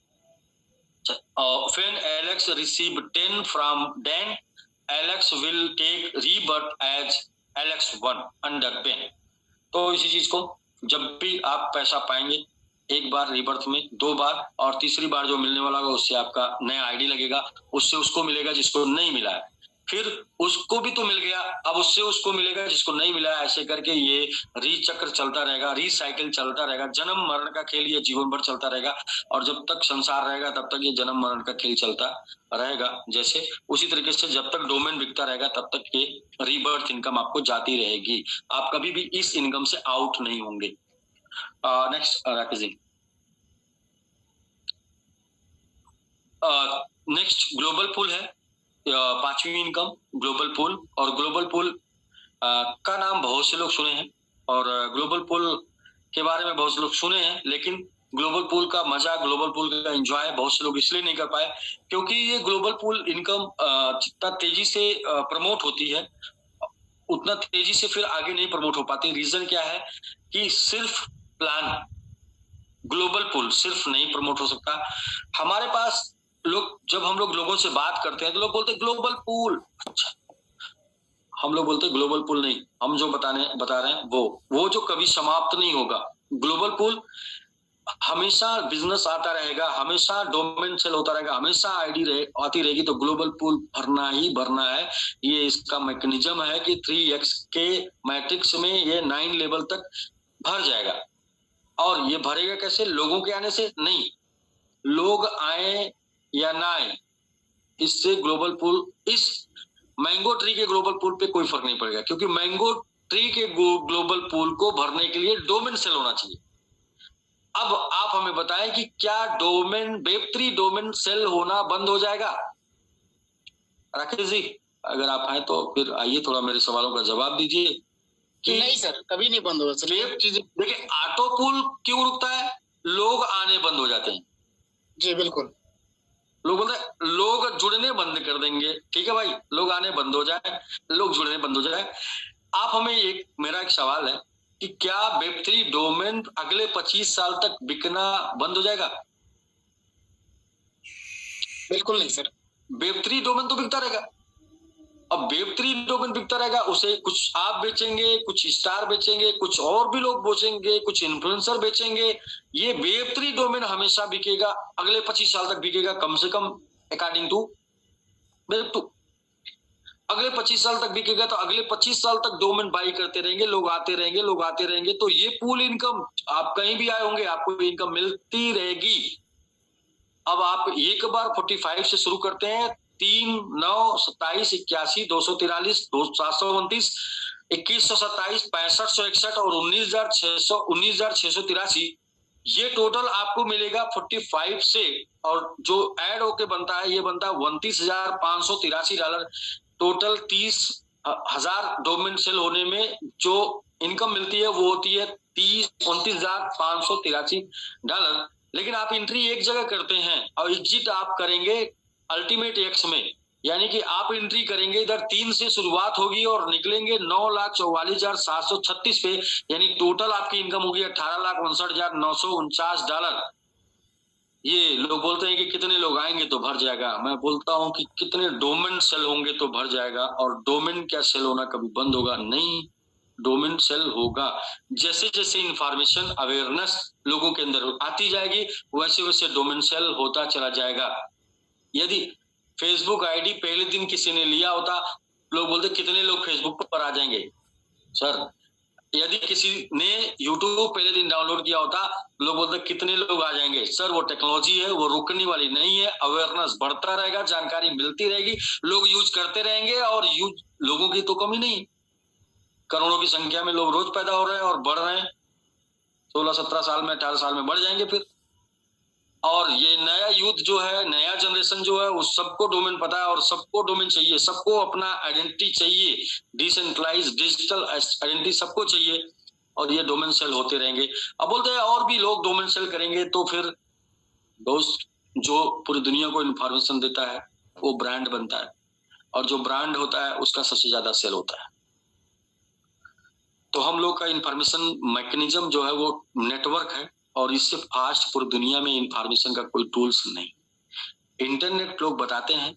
when Alex receive 10 from Dan, Alex will take rebirth as Alex 1 under Ben। तो इसी चीज को जब भी आप पैसा पाएंगे, एक बार रीबर्थ में, 2 बार, और तीसरी बार जो मिलने वाला होगा उससे आपका नया आईडी लगेगा, उससे उसको मिलेगा जिसको नहीं मिला है, फिर उसको भी तो मिल गया, अब उससे उसको मिलेगा जिसको नहीं मिला है, ऐसे करके ये रीचक्र चलता रहेगा, रीसाइकिल चलता रहेगा, जन्म मरण का खेल ये जीवन भर चलता रहेगा, और जब तक संसार रहेगा तब तक ये जन्म मरण का खेल चलता रहेगा। जैसे उसी तरीके से जब तक डोमेन बिकता रहेगा तब तक ये रीबर्थ इनकम आपको जाती रहेगी, आप कभी भी इस इनकम से आउट नहीं होंगे। Next Rakesh ji. Next global pool है, 5वीं इनकम ग्लोबल पूल, और ग्लोबल पूल का नाम बहुत से लोग सुने हैं और ग्लोबल पूल के बारे में बहुत से लोग सुने हैं, लेकिन ग्लोबल पूल का मजा, ग्लोबल पूल का एंजॉय बहुत से लोग इसलिए नहीं कर पाए क्योंकि ये ग्लोबल पूल इनकम जितना तेजी से प्रमोट होती है उतना तेजी से फिर आगे नहीं प्रमोट हो पाती। रीजन क्या है कि सिर्फ प्लान ग्लोबल पूल सिर्फ नहीं प्रमोट हो सकता। हमारे पास लोग, जब हम लोग लोगों से बात करते हैं तो लोग बोलते हैं ग्लोबल पूल, अच्छा, हम लोग बोलते हैं ग्लोबल पूल नहीं, हम जो बता रहे हैं वो जो कभी समाप्त नहीं होगा। ग्लोबल पूल हमेशा बिजनेस आता रहेगा, हमेशा डोमेन सेल होता रहेगा, हमेशा आईडी आती रहेगी, तो ग्लोबल पूल भरना ही भरना है। ये इसका मैकेनिज्म है कि 3x के मैट्रिक्स में ये 9 लेवल तक भर जाएगा, और ये भरेगा कैसे, लोगों के आने से नहीं, लोग आए या ना आए इससे ग्लोबल पूल, इस मैंगो ट्री के ग्लोबल पूल पे कोई फर्क नहीं पड़ेगा, क्योंकि मैंगो ट्री के ग्लोबल पूल को भरने के लिए डोमेन सेल होना चाहिए। अब आप हमें बताएं कि क्या डोमेन वेब3 डोमेन सेल होना बंद हो जाएगा? राकेश जी अगर आप आए तो फिर आइए थोड़ा मेरे सवालों का जवाब दीजिए कि नहीं सर, कभी नहीं बंद होगा सर। वेब चीजें देखिए, ऑटो पूल क्यों रुकता है, लोग आने बंद हो जाते हैं। जी बिल्कुल, लोग बोलते हैं लोग जुड़ने बंद कर देंगे, ठीक है भाई, लोग आने बंद हो जाए, लोग जुड़ने बंद हो जाए। आप हमें मेरा एक सवाल है कि क्या वेब3 डोमेन अगले 25 साल तक बिकना बंद हो जाएगा? बिल्कुल नहीं सर, वेब3 डोमेन तो बिकता रहेगा। अब वेब3 डोमेन बिकता रहेगा, उसे कुछ आप बेचेंगे, कुछ स्टार बेचेंगे, कुछ और भी लोग बेचेंगे, कुछ इन्फ्लुएंसर बेचेंगे, ये वेब3 डोमेन हमेशा बिकेगा, अगले 25 साल तक बिकेगा कम से कम, अकॉर्डिंग टू वेब2। अगले 25 साल तक बिकेगा, तो अगले 25 साल तक डोमेन बाई करते रहेंगे, लोग आते रहेंगे, लोग आते रहेंगे, तो ये पूल इनकम, आप कहीं भी आए होंगे आपको इनकम मिलती रहेगी। अब आप एक बार 45 से शुरू करते हैं, 3, 9, 27, 81, 243, 729, 2127, 6561 और 19,683, ये टोटल आपको मिलेगा 45 से, और जो ऐड होके बनता है ये बनता है $29,583। टोटल 30,000 डोमेन सेल होने में जो इनकम मिलती है वो होती है $29,583। लेकिन आप एंट्री एक जगह करते हैं और एग्जिट आप करेंगे अल्टीमेट एक्स में, यानी कि आप एंट्री करेंगे इधर 3 से शुरुआत होगी और निकलेंगे 9,44,736 पे, यानी टोटल आपकी इनकम होगी $18,59,949। ये लोग बोलते हैं कि कितने लोग आएंगे तो भर जाएगा, मैं बोलता हूं कि कितने डोमेन सेल होंगे तो भर जाएगा। और डोमेन क्या सेल होना कभी बंद होगा? नहीं, डोमेन सेल होगा। जैसे जैसे इंफॉर्मेशन अवेयरनेस लोगों के अंदर आती जाएगी वैसे वैसे डोमेन सेल होता चला जाएगा। यदि फेसबुक आईडी पहले दिन किसी ने लिया होता, लोग बोलते कितने लोग फेसबुक पर आ जाएंगे। सर, यदि किसी ने यूट्यूब पहले दिन डाउनलोड किया होता, लोग बोलते कितने लोग आ जाएंगे। सर, वो टेक्नोलॉजी है, वो रुकने वाली नहीं है। अवेयरनेस बढ़ता रहेगा, जानकारी मिलती रहेगी, लोग यूज करते रहेंगे और यूज लोगों की तो कमी नहीं। करोड़ों की संख्या में लोग रोज पैदा हो रहे हैं और बढ़ रहे हैं। 16-17 साल में 18 साल में बढ़ जाएंगे फिर। और ये नया यूथ जो है, नया जनरेशन जो है, उस सबको डोमेन पता है और सबको डोमेन चाहिए, सबको अपना आइडेंटिटी चाहिए, डिसेंट्रलाइज डिजिटल आइडेंटिटी सबको चाहिए और ये डोमेन सेल होते रहेंगे। अब बोलते हैं और भी लोग डोमेन सेल करेंगे तो फिर दोस्त, जो पूरी दुनिया को इंफॉर्मेशन देता है वो ब्रांड बनता है और जो ब्रांड होता है उसका सबसे ज्यादा सेल होता है। तो हम लोग का इंफॉर्मेशन मैकेनिज्म जो है वो नेटवर्क है और इससे फास्ट पूरी दुनिया में इंफॉर्मेशन का कोई टूल्स नहीं। इंटरनेट लोग बताते हैं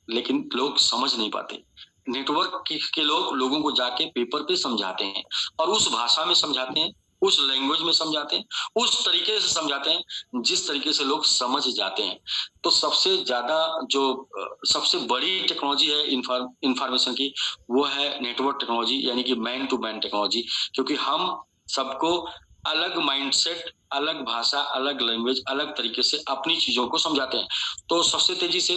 लेकिन लोग समझ नहीं पाते। नेटवर्क के लोग लोगों को जाके पेपर पे समझाते हैं और उस भाषा में समझाते हैं, उस लैंग्वेज में समझाते हैं, उस तरीके से समझाते हैं जिस तरीके से लोग समझ जाते हैं। तो सबसे ज्यादा जो सबसे बड़ी टेक्नोलॉजी है इंफॉर्मेशन की वो है नेटवर्क टेक्नोलॉजी, यानी कि मैन टू मैन टेक्नोलॉजी। क्योंकि हम सबको अलग माइंडसेट, अलग भाषा, अलग लैंग्वेज, अलग तरीके से अपनी चीजों को समझाते हैं। तो सबसे तेजी से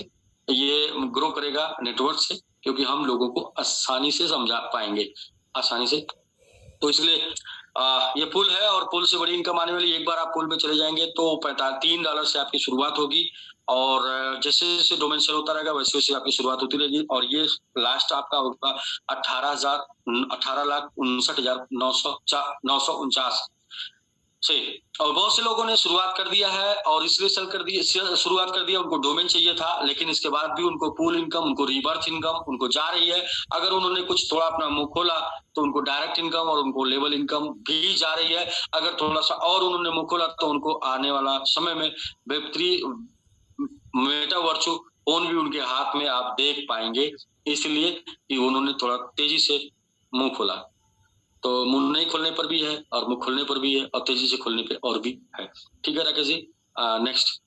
ये ग्रो करेगा नेटवर्क से, क्योंकि हम लोगों को आसानी से समझा पाएंगे, आसानी से। तो इसलिए ये पुल है और पुल से बड़ी इनकम आने वाली। एक बार आप पुल में चले जाएंगे तो $3 से आपकी शुरुआत होगी और जैसे जैसे डोमेन सेल होता रहेगा वैसे वैसे आपकी शुरुआत होती रहेगी और ये लास्ट आपका होगा 18,59,949 से। और बहुत से लोगों ने शुरुआत कर दिया है और इसलिए शुरुआत कर दिया, उनको डोमेन चाहिए था, लेकिन इसके बाद भी उनको पूल इनकम, उनको रीबर्थ इनकम उनको जा रही है। अगर उन्होंने कुछ थोड़ा अपना मुंह खोला तो उनको डायरेक्ट इनकम और उनको लेवल इनकम भी जा रही है। अगर थोड़ा सा और उन्होंने मुंह खोला तो उनको आने वाला समय में वेब3 मेटा वर्चू फोन भी उनके हाथ में आप देख पाएंगे, इसलिए कि उन्होंने थोड़ा तेजी से मुंह खोला। तो मुंह नहीं खोलने पर भी है और मुंह खोलने पर भी है और तेजी से खोलने पे और भी है। ठीक है राकेश जी, नेक्स्ट।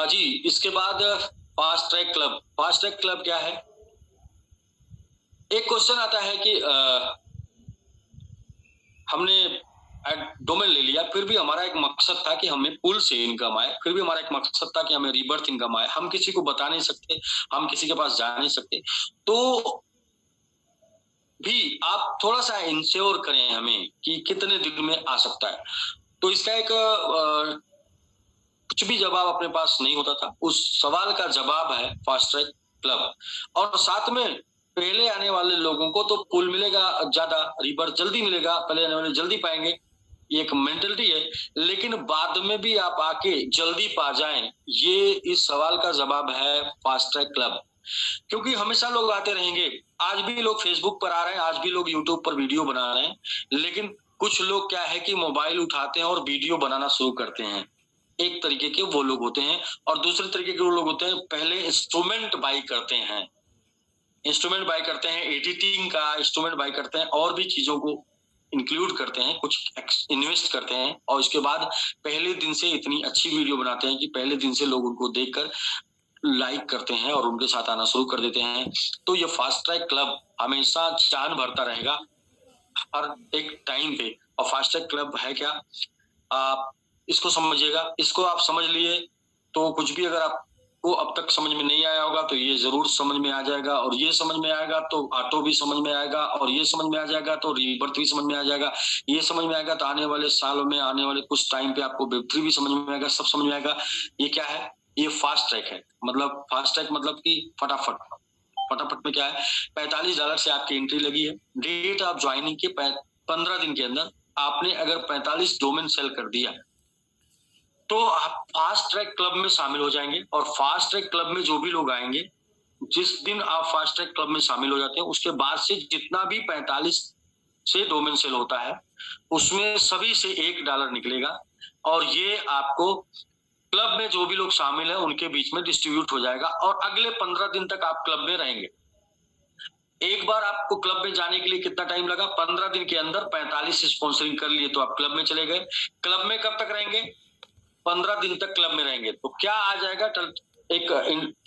जी, इसके बाद fast track club. Fast track club क्या है? एक क्वेश्चन आता है कि हमने डोमेन ले लिया, फिर भी हमारा एक मकसद था कि हमें पुल से इनकम आए, फिर भी हमारा एक मकसद था कि हमें रीबर्थ इनकम आए। हम किसी को बता नहीं सकते, हम किसी के पास जा नहीं सकते, तो भी आप थोड़ा सा इंश्योर करें हमें कि कितने दिन में आ सकता है। तो इसका एक कुछ भी जवाब अपने पास नहीं होता था, उस सवाल का जवाब है फास्ट ट्रैक क्लब। और साथ में पहले आने वाले लोगों को तो पुल मिलेगा ज्यादा, रीबर्थ जल्दी मिलेगा, पहले आने वाले जल्दी पाएंगे, ये एक मेंटलिटी है। लेकिन बाद में भी आप आके जल्दी पा जाएं, ये इस सवाल का जवाब है फास्ट ट्रैक क्लब। क्योंकि हमेशा लोग आते रहेंगे, आज भी लोग फेसबुक पर आ रहे हैं, आज भी लोग यूट्यूब पर वीडियो बना रहे हैं, लेकिन कुछ लोग क्या है कि मोबाइल उठाते हैं और वीडियो बनाना शुरू करते हैं। एक तरीके के वो लोग होते हैं और दूसरे तरीके के वो लोग होते हैं पहले इंस्ट्रूमेंट बाई करते हैं, इंस्ट्रूमेंट बाई करते हैं, एडिटिंग का इंस्ट्रूमेंट बाई करते हैं और भी चीजों को इंक्लूड करते हैं, कुछ इन्वेस्ट करते हैं और इसके बाद पहले दिन से इतनी अच्छी वीडियो बनाते हैं कि पहले दिन से लोग उनको देखकर लाइक करते हैं और उनके साथ आना शुरू कर देते हैं। तो ये फास्ट ट्रैक क्लब हमेशा चांद भरता रहेगा हर एक टाइम पे। और फास्ट ट्रैक क्लब है क्या, आप इसको समझिएगा, इसको आप समझ लिए तो कुछ भी अगर आपको अब तक समझ में नहीं आया होगा तो ये जरूर समझ में आ जाएगा, और ये समझ में आएगा तो ऑटो भी समझ में आएगा, और ये समझ में आ जाएगा तो रीबर्थ भी समझ में आ जाएगा, ये समझ में आएगा तो आने वाले सालों में, आने वाले कुछ टाइम पे आपको वेब3 भी समझ में आएगा, सब समझ में आएगा। ये क्या है? ये फास्ट ट्रैक है। मतलब फास्ट ट्रैक मतलब कि फटाफट में क्या है, $45 से आपकी एंट्री लगी है, डेट ऑफ ज्वाइनिंग के 15 दिन के अंदर आपने अगर 45 डोमेन सेल कर दिया तो आप फास्ट ट्रैक क्लब में शामिल हो जाएंगे। और फास्ट ट्रैक क्लब में जो भी लोग आएंगे, जिस दिन आप फास्ट ट्रैक क्लब में शामिल हो जाते हैं उसके बाद से जितना भी 45 से डोमेन सेल होता है उसमें सभी से $1 निकलेगा और ये आपको क्लब में जो भी लोग शामिल है उनके बीच में डिस्ट्रीब्यूट हो जाएगा और अगले 15 दिन तक आप क्लब में रहेंगे। एक बार आपको क्लब में जाने के लिए कितना टाइम लगा? 15 दिन के अंदर 45 स्पॉन्सरिंग कर लिए तो आप क्लब में चले गए। क्लब में कब तक रहेंगे? 15 दिन तक क्लब में रहेंगे। तो क्या आ जाएगा?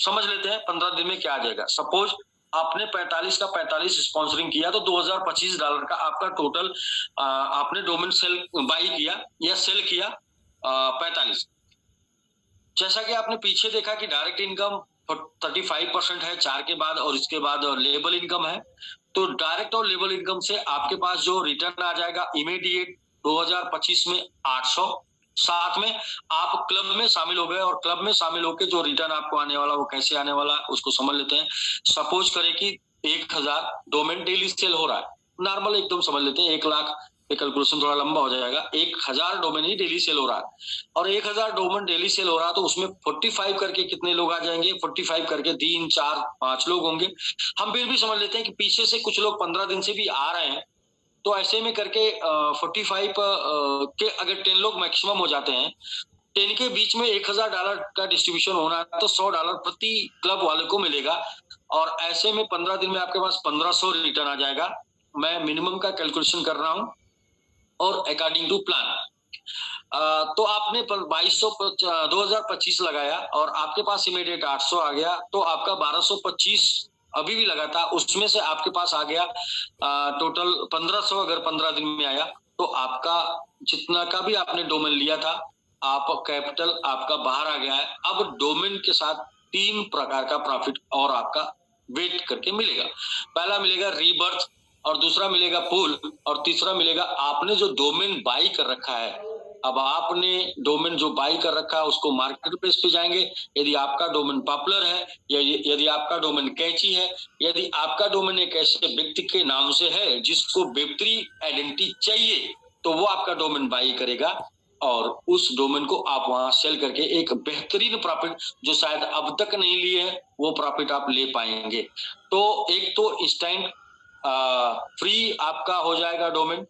समझ लेते हैं 15 दिन में क्या आ जाएगा। सपोज आपने 45 का 45 स्पॉन्सरिंग किया तो $2025 का आपका टोटल आपने डोमेन सेल बाई किया या सेल किया 45। जैसा कि आपने पीछे देखा कि डायरेक्ट इनकम 35% है 4 के बाद और इसके बाद लेबल इनकम है। तो डायरेक्ट और लेबल इनकम से आपके पास जो रिटर्न आ जाएगा इमीडिएट 2025 में 800। साथ में आप क्लब में शामिल हो गए और क्लब में शामिल होकर जो रिटर्न आपको आने वाला वो कैसे आने वाला उसको समझ लेते हैं। सपोज करें कि 1000 डोमेन डेली सेल हो रहा है, नॉर्मल एकदम समझ लेते हैं, 1 लाख, कैलकुलेशन थोड़ा लंबा हो जाएगा। 1000 डोमेन ही डेली सेल हो रहा है और 1000 डोमेन डेली सेल हो रहा है तो उसमें 45 करके कितने लोग आ जाएंगे? 45 करके 3, 4, 5 लोग होंगे। हम फिर भी समझ लेते हैं कि पीछे से कुछ लोग 15 दिन से भी आ रहे हैं तो ऐसे में करके 45 के अगर 10 लोग मैक्सिमम हो जाते हैं, 10 के बीच में $1000 का डिस्ट्रीब्यूशन होना है तो $100 प्रति क्लब वाले को मिलेगा और ऐसे में 15 दिन में आपके पास 1500 रिटर्न आ जाएगा। मैं मिनिमम का कैलकुलेशन कर रहा हूं और अकॉर्डिंग टू प्लान तो आपने 2025 लगाया और आपके पास इमीडिएट 800 आ गया तो आपका 1225 अभी भी लगा था, उसमें से आपके पास आ गया टोटल 1500। अगर 15 दिन में आया तो आपका जितना का भी आपने डोमेन लिया था आप कैपिटल आपका बाहर आ गया है। अब डोमेन के साथ 3 प्रकार का प्रॉफिट और आपका वेट करके मिलेगा। पहला मिलेगा रीबर्थ और दूसरा मिलेगा पूल और तीसरा मिलेगा आपने जो डोमेन बाई कर रखा है। अब आपने डोमेन जो बाई कर रखा है उसको मार्केट प्लेस पे जाएंगे। यदि आपका डोमेन पॉपुलर है या यदि आपका डोमेन कैची है, यदि आपका डोमेन एक ऐसे व्यक्ति के नाम से है जिसको वेब3 आइडेंटिटी चाहिए तो वो आपका डोमेन बाई करेगा और उस डोमेन को आप वहां सेल करके एक बेहतरीन प्रॉफिट जो शायद अब तक नहीं लिए है वो प्रॉफिट आप ले पाएंगे। तो एक तो इंस्टेंट फ्री आपका हो जाएगा डोमेन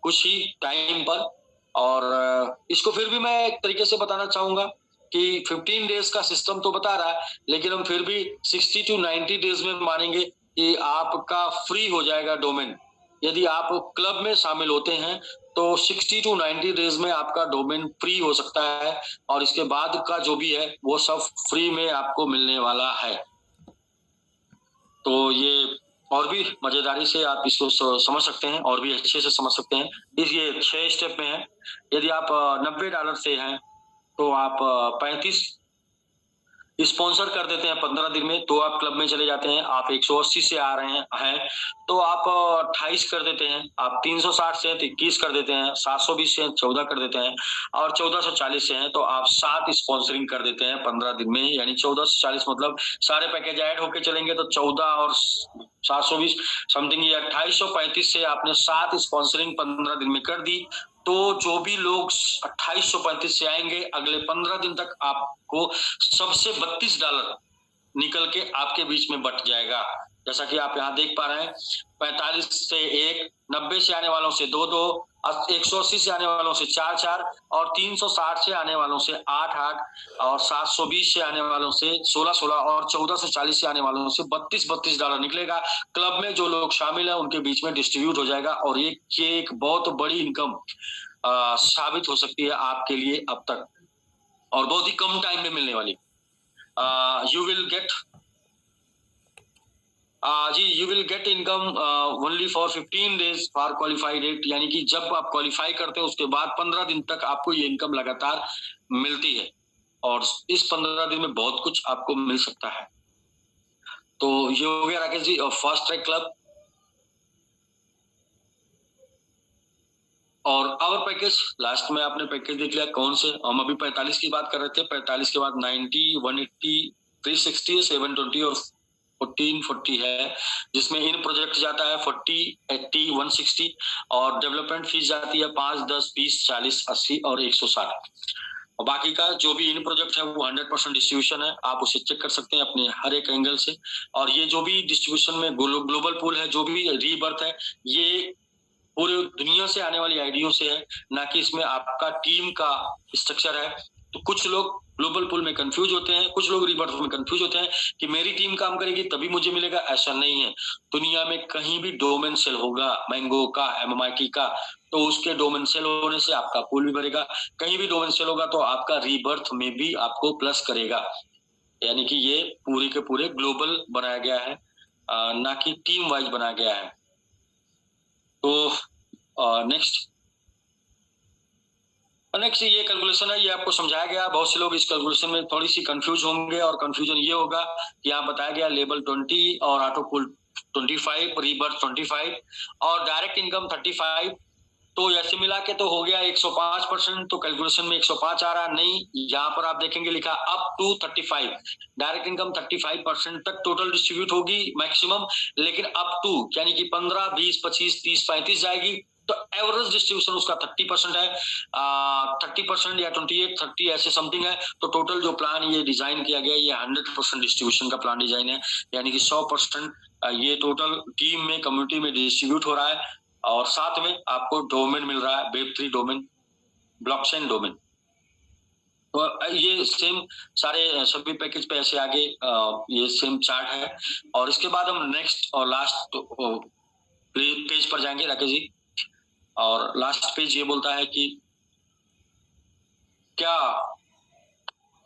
कुछ ही टाइम पर और इसको फिर भी मैं एक तरीके से बताना चाहूंगा कि 15 डेज का सिस्टम तो बता रहा है लेकिन हम फिर भी 60 to 90 डेज में मानेंगे कि आपका फ्री हो जाएगा डोमेन। यदि आप क्लब में शामिल होते हैं तो 60 to 90 डेज में आपका डोमेन फ्री हो सकता है और इसके बाद का जो भी है वो सब फ्री में आपको मिलने वाला है। तो ये और भी मजेदारी से आप इसको समझ सकते हैं और भी अच्छे से समझ सकते हैं। ये 6 स्टेप में है। यदि आप $90 से हैं तो आप 35 स्पॉन्सर कर देते हैं 15 दिन में तो आप क्लब में चले जाते हैं। आप 180 से आ रहे हैं तो आप 28 कर देते हैं। आप 360 से हैं तो 21 कर देते हैं, 720 से 14 कर देते हैं और 1440 से हैं तो आप 7 स्पॉन्सरिंग कर देते हैं 15 दिन में। यानी 1440 मतलब सारे पैकेज ऐड होके चलेंगे तो 14 और 720 समथिंग ये 2835 से आपने 7 स्पॉन्सरिंग 15 दिन में कर दी। तो जो भी लोग 2835 से आएंगे अगले 15 दिन तक आपको सबसे $32 निकल के आपके बीच में बट जाएगा। जैसा कि आप यहाँ देख पा रहे हैं 45 से 1, 90 से आने वालों से 2, 180 से आने वालों से 4 और 360 से आने वालों से 8 और 720 से आने वालों से 16 और 1440 से आने वालों से $32 निकलेगा। क्लब में जो लोग शामिल है उनके बीच में डिस्ट्रीब्यूट हो जाएगा और ये एक बहुत बड़ी इनकम साबित हो सकती है आपके लिए अब तक और बहुत ही कम टाइम में मिलने वाली। You will get you will get income only for 15 days for qualified rate. यानी कि जब आप क्वालिफाई करते हैं उसके बाद 15 दिन तक आपको ये इनकम लगातार मिलती है और इस 15 दिन में बहुत कुछ आपको मिल सकता है। तो ये हो गया Rakesh ji fast track club. और आवर पैकेज लास्ट में आपने पैकेज देख लिया कौन से। हम अभी 45 की बात कर रहे थे, 45 के बाद 90, 180, 360, 720 और 1440 है, जिसमें इन प्रोजेक्ट जाता है 40, 80, 160 और डेवलपमेंट फीस जाती है 5, 10, 20, 40, 80 और 160। और बाकी का जो भी इन प्रोजेक्ट है वो 100% डिस्ट्रीब्यूशन है, आप उसे चेक कर सकते हैं अपने हर एक एंगल से। और ये जो भी डिस्ट्रीब्यूशन में ग्लोबल पूल है, जो भी रीबर्थ है, ये पूरे दुनिया से आने वाली आइडियो से है, ना कि इसमें आपका टीम का स्ट्रक्चर है। तो कुछ लोग ग्लोबल पूल में कंफ्यूज होते हैं, कुछ लोग रीबर्थ में कंफ्यूज होते हैं कि मेरी टीम काम करेगी तभी मुझे मिलेगा, ऐसा नहीं है। दुनिया में कहीं भी डोमेन सेल होगा मैंगो का, MMIT का, तो उसके डोमेन सेल होने से आपका पूल भी भरेगा। कहीं भी डोमेन सेल होगा तो आपका रीबर्थ में भी आपको प्लस करेगा। यानी कि ये पूरे के पूरे ग्लोबल बनाया गया है, ना कि टीम वाइज बनाया गया है। तो नेक्स्ट ये कैलकुलेशन है, ये आपको समझाया गया। बहुत से लोग इस कैलकुलेशन में थोड़ी सी कंफ्यूज होंगे, और कंफ्यूजन ये होगा कि यहाँ बताया गया लेबल 20 और ऑटो पूल 25, रीबर्थ 25 और डायरेक्ट इनकम 35। तो ऐसे मिला के तो हो गया 105%। तो कैलकुलेशन में 105 आ रहा नहीं, यहाँ पर आप देखेंगे लिखा अप टू 35, डायरेक्ट इनकम 35% तक टोटल डिस्ट्रीब्यूट होगी मैक्सिमम, लेकिन अप टू यानी कि 15, 20, 25, 30, 35 जाएगी। तो एवरेज डिस्ट्रीब्यूशन उसका 30% है, 30% या 28, 30 ऐसे समथिंग है। तो टोटल जो प्लान ये डिजाइन किया गया, ये 100% डिस्ट्रीब्यूशन का प्लान डिजाइन है, यानी कि 100% ये टोटल टीम में, कम्युनिटी में डिस्ट्रीब्यूट हो रहा है। और साथ में आपको डोमेन मिल रहा है, Web3 डोमेन, ब्लॉकचेन डोमेन। तो ये सेम सारे सभी पैकेज पे ऐसे आगे ये सेम चार्ट है। और इसके बाद हम नेक्स्ट और लास्ट पेज पर जाएंगे राकेश जी। और लास्ट पेज ये बोलता है कि क्या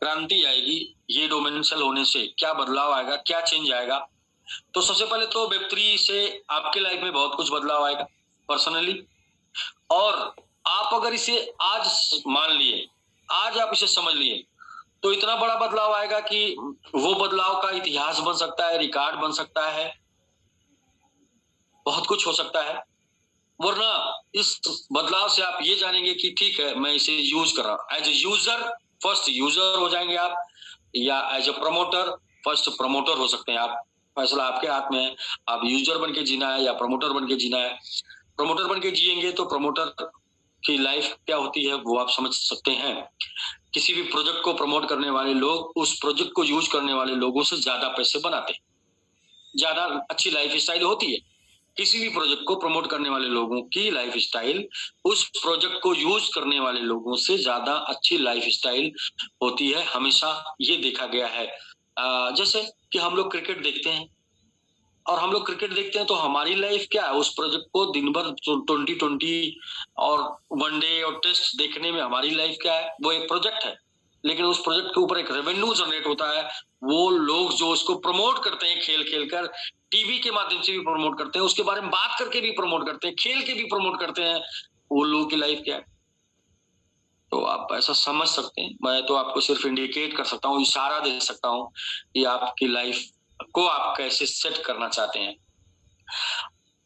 क्रांति आएगी ये डोमेन सेल होने से, क्या बदलाव आएगा, क्या चेंज आएगा। तो सबसे पहले तो Web3 से आपके लाइफ में बहुत कुछ बदलाव आएगा पर्सनली। और आप अगर इसे आज मान लिए, आज आप इसे समझ लिए, तो इतना बड़ा बदलाव आएगा कि वो बदलाव का इतिहास बन सकता है, रिकॉर्ड बन सकता है, बहुत कुछ हो सकता है। वरना इस बदलाव से आप ये जानेंगे कि ठीक है मैं इसे यूज कर रहा हूं। As a user, first user हो जाएंगे आप, या as a promoter, first promoter हो सकते हैं आप। फैसला आपके हाथ में है, आप यूजर बन के जीना है या प्रमोटर बन के जीना है। प्रमोटर बन के जिएंगे तो प्रमोटर की लाइफ क्या होती है वो आप समझ सकते हैं। किसी भी प्रोजेक्ट को प्रमोट करने वाले लोग उस प्रोजेक्ट को यूज करने वाले लोगों से ज्यादा पैसे बनाते हैं, ज्यादा अच्छी लाइफ स्टाइल होती है। किसी भी प्रोजेक्ट को प्रमोट करने वाले लोगों की लाइफ स्टाइल उस प्रोजेक्ट को यूज करने वाले लोगों से ज्यादा अच्छी लाइफ स्टाइल होती है, हमेशा ये देखा गया है। जैसे कि हम लोग क्रिकेट देखते हैं, और हम लोग क्रिकेट देखते हैं तो हमारी लाइफ क्या है, उस प्रोजेक्ट को दिन भर 2020 और वनडे और टेस्ट देखने में हमारी लाइफ क्या है, वो एक प्रोजेक्ट है। लेकिन उस प्रोजेक्ट के ऊपर एक रेवेन्यू जनरेट होता है। वो लोग जो उसको प्रमोट करते हैं, खेल खेल कर, टीवी के माध्यम से भी प्रमोट करते हैं, उसके बारे में बात करके भी प्रमोट करते हैं, खेल के भी प्रमोट करते हैं, वो लोगों की लाइफ क्या है। तो आप ऐसा समझ सकते हैं। मैं तो आपको सिर्फ इंडिकेट कर सकता हूँ, इशारा दे सकता हूँ कि आपकी लाइफ को आप कैसे सेट करना चाहते हैं।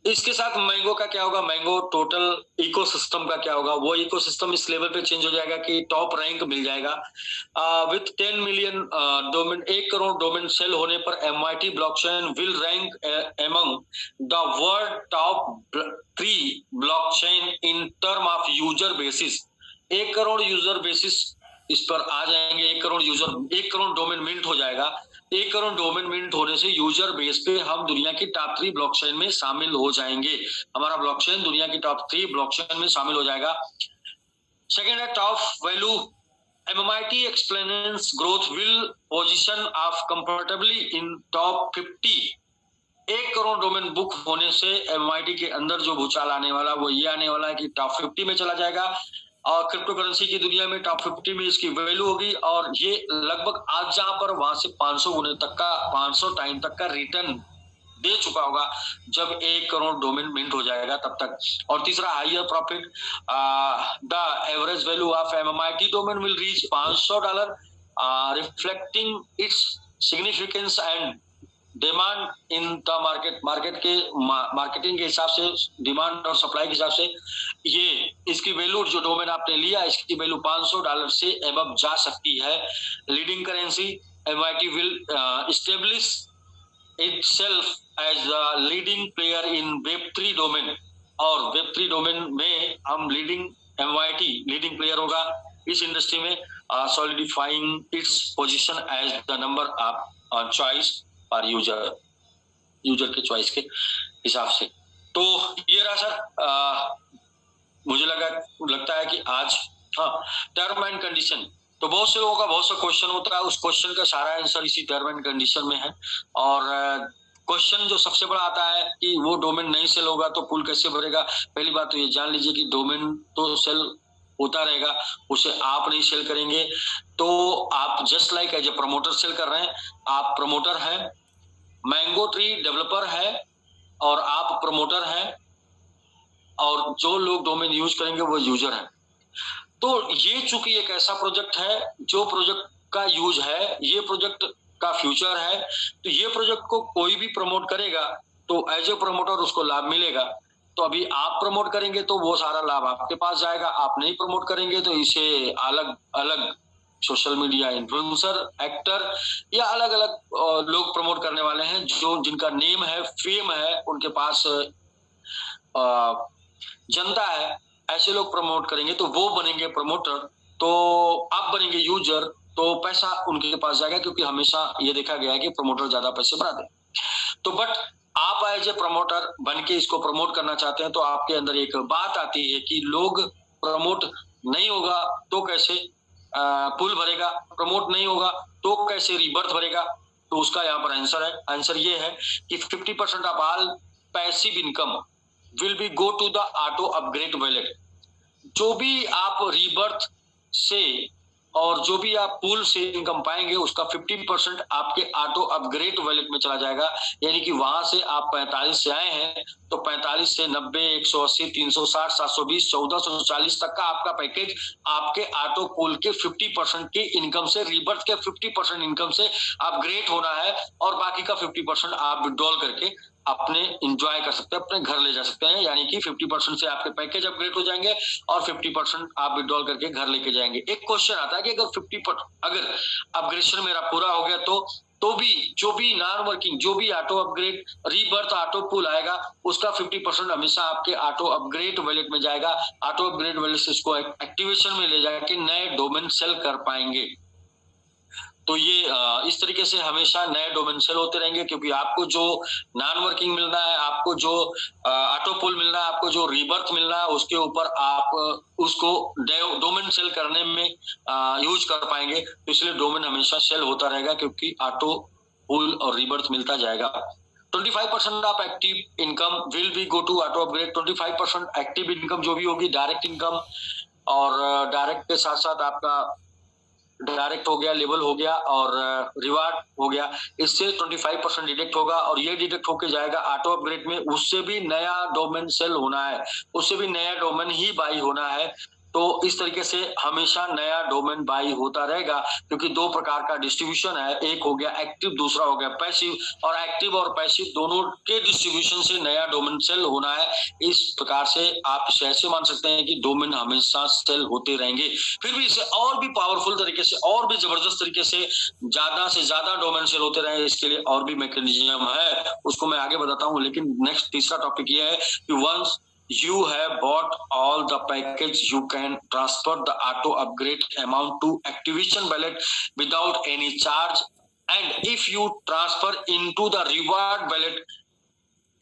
इसके साथ मैंगो का क्या होगा, मैंगो टोटल इकोसिस्टम का क्या होगा, वो इकोसिस्टम इस लेवल पे चेंज हो जाएगा कि टॉप रैंक मिल जाएगा। With 10 million domain, 1 crore domain sale होने पर MIT blockchain will rank among the world top 3 blockchain in term of user basis. 1 crore user basis इस पर आ जाएंगे। 1 crore user, 1 crore domain mint हो जाएगा। 1 करोड़ डोमेन मिंट होने से यूजर बेस पे हम दुनिया की टॉप 3 ब्लॉकचेन में शामिल हो जाएंगे। हमारा ब्लॉकचेन दुनिया की टॉप 3 ब्लॉकचेन में शामिल हो जाएगा। सेकेंड है top value. MIT explains growth will position of comfortably in top 50। 1 crore domain book होने से MIT के अंदर जो भूचाल आने वाला वो ये आने वाला है कि टॉप 50 में चला जाएगा। और क्रिप्टो करेंसी की दुनिया में टॉप 50 में इसकी वैल्यू होगी। और ये लगभग आज जहां पर वहां से 500 गुने तक का, 500 टाइम तक का रिटर्न दे चुका होगा जब 1 करोड़ डोमेन मिंट हो जाएगा तब तक। और तीसरा higher profit, the average value of MIT domain will reach $500, reflecting its significance and demand in the market. Marketing के हिसाब से, डिमांड और सप्लाई के हिसाब से ये इसकी वैल्यू, जो डोमेन आपने लिया इसकी वैल्यू $500 से एबव जा सकती है। Leading currency MIT will establish itself as a leading player in Web3 domain, और Web3 डोमेन में हम लीडिंग MYT लीडिंग प्लेयर होगा इस इंडस्ट्री में, solidifying its position as the number of choice for user के चॉइस के हिसाब से। तो ये रहा सर, मुझे लगता है कि आज टर्म एंड कंडीशन, तो बहुत से लोगों का बहुत सा क्वेश्चन होता है, उस क्वेश्चन का सारा आंसर इसी टर्म एंड कंडीशन में है। और क्वेश्चन जो सबसे बड़ा आता है कि वो डोमेन नहीं सेल होगा तो पूल कैसे भरेगा। पहली बात तो ये जान लीजिए कि डोमेन तो सेल होता रहेगा, उसे आप नहीं सेल करेंगे। तो आप just like as a promoter sale कर रहे हैं, आप प्रमोटर हैं, मैंगो ट्री डेवलपर है और आप प्रमोटर हैं, और जो लोग डोमेन यूज करेंगे वो यूजर हैं। तो ये चूंकि एक ऐसा प्रोजेक्ट है जो प्रोजेक्ट का यूज है, ये प्रोजेक्ट का फ्यूचर है, तो ये प्रोजेक्ट को कोई भी प्रमोट करेगा तो एज ए प्रमोटर उसको लाभ मिलेगा। तो अभी आप प्रमोट करेंगे तो वो सारा लाभ आपके पास जाएगा, आप नहीं प्रमोट करेंगे तो इसे अलग अलग सोशल मीडिया इन्फ्लुएंसर, एक्टर या अलग अलग लोग प्रमोट करने वाले हैं, जो जिनका नेम है, फेम है, उनके पास जनता है, ऐसे लोग प्रमोट करेंगे तो वो बनेंगे प्रमोटर, तो आप बनेंगे यूजर, तो पैसा उनके पास जाएगा, क्योंकि हमेशा ये देखा गया है कि प्रमोटर ज्यादा पैसे बनाते हैं। तो बट आप एज ए प्रमोटर बन के इसको प्रमोट करना चाहते हैं, तो आपके अंदर एक बात आती है कि लोग प्रमोट नहीं होगा तो कैसे पुल भरेगा, प्रमोट नहीं होगा तो कैसे रीबर्थ भरेगा। तो उसका यहाँ पर आंसर है, आंसर ये है कि 50% of all passive income will be go to the auto upgrade wallet. जो भी आप रीबर्थ से और जो भी आप पूल से इनकम पाएंगे उसका 50% आपके ऑटो अपग्रेड वैलेट में चला जाएगा। यानी कि वहां से आप 45 से आए हैं तो 45 से 90, 180, 360, 720, 1440 तक का आपका पैकेज आपके ऑटो पूल के 50% की इनकम से, रीबर्थ के 50% इनकम से अपग्रेड होना है, और बाकी का 50% आप विड्रॉल करके अपने इंजॉय कर सकते हैं, अपने घर ले जा सकते हैं। यानी कि 50% से आपके पैकेज अपग्रेड हो जाएंगे और 50% आप विड्रॉल करके घर लेके जाएंगे। एक क्वेश्चन आता है कि अगर अपग्रेडेशन मेरा पूरा हो गया तो भी जो भी नॉन वर्किंग, जो भी auto upgrade, rebirth, auto pool आएगा उसका 50% हमेशा आपके ऑटो अपग्रेड वैलेट में जाएगा। ऑटो अपग्रेड वैलेट से इसको एक्टिवेशन में ले जाके नए डोमेन सेल कर पाएंगे। तो ये इस तरीके से हमेशा नए डोमेन सेल होते रहेंगे, क्योंकि आपको जो नॉन वर्किंग मिलना है, आपको जो ऑटो पुल मिलना है, आपको जो रीबर्थ मिलना है, उसके ऊपर आप उसको डोमेन सेल करने में यूज कर पाएंगे। तो इसलिए डोमेन हमेशा सेल होता रहेगा, क्योंकि ऑटो पुल और रीबर्थ मिलता जाएगा। 25% of active income will be go to auto upgrade. 25% active income जो भी होगी, डायरेक्ट इनकम, और डायरेक्ट के साथ साथ आपका डायरेक्ट हो गया, लेवल हो गया और रिवार्ड हो गया, इससे 25% डिडक्ट होगा, और ये डिडक्ट होके जाएगा ऑटो अपग्रेड में। उससे भी नया डोमेन सेल होना है, उससे भी नया डोमेन ही बाई होना है। तो इस तरीके से हमेशा नया डोमेन बाई होता रहेगा, क्योंकि दो प्रकार का डिस्ट्रीब्यूशन है, एक हो गया एक्टिव, दूसरा हो गया पैसिव, और एक्टिव और पैसिव दोनों के डिस्ट्रीब्यूशन से नया डोमेन सेल होना है। इस प्रकार से आप इसे ऐसे मान सकते हैं कि डोमेन हमेशा सेल होते रहेंगे। फिर भी इसे और भी पावरफुल तरीके से, और भी जबरदस्त तरीके से ज्यादा डोमेन सेल होते रहे, इसके लिए और भी मैकेनिज्म है, उसको मैं आगे बताता हूँ। लेकिन नेक्स्ट तीसरा टॉपिक ये है कि once you have bought all the package, you can transfer the auto upgrade amount to activation wallet without any charge, and if you transfer into the reward wallet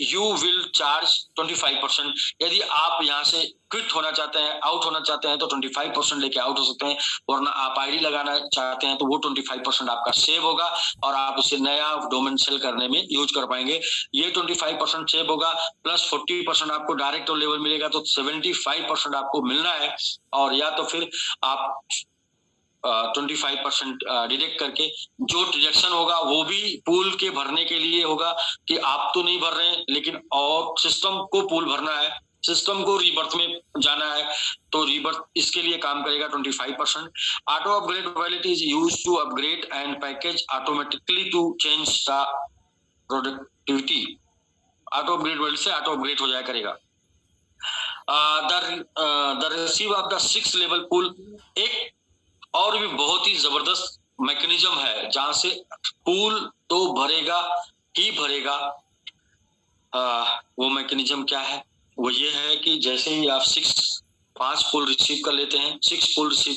you will charge 25%। यदि आप यहाँ से quit होना चाहते हैं, out होना चाहते हैं, तो 25% लेके आउट हो सकते हैं, वरना आप आईडी लगाना चाहते हैं तो वो 25% आपका सेव होगा और आप उसे नया डोमेन सेल करने में यूज कर पाएंगे। ये 25% सेव होगा, प्लस 40% आपको डायरेक्ट लेवल मिलेगा, तो 75% आपको मिलना है। और या तो फिर आप 25% डिडक्ट करके, जो डिडक्शन होगा वो भी पूल के भरने के लिए होगा, कि आप तो नहीं भर रहे हैं लेकिन और सिस्टम को पूल भरना है, सिस्टम को रीबर्थ में जाना है, तो रीबर्थ इसके लिए काम करेगा 25%। Auto upgrade wallet is used to upgrade and package automatically to change the productivity. Auto upgrade wallet से ऑटो अपग्रेड हो जाया करेगा। The receive of the 6 level pool, एक और भी बहुत ही जबरदस्त मैकेनिज्म है जहां से पूल तो भरेगा, ही भरेगा। वो मैकेनिज्म क्या है, वो ये है कि जैसे ही आप 5 पुल रिसीव कर लेते हैं, 6 पुल रिसीव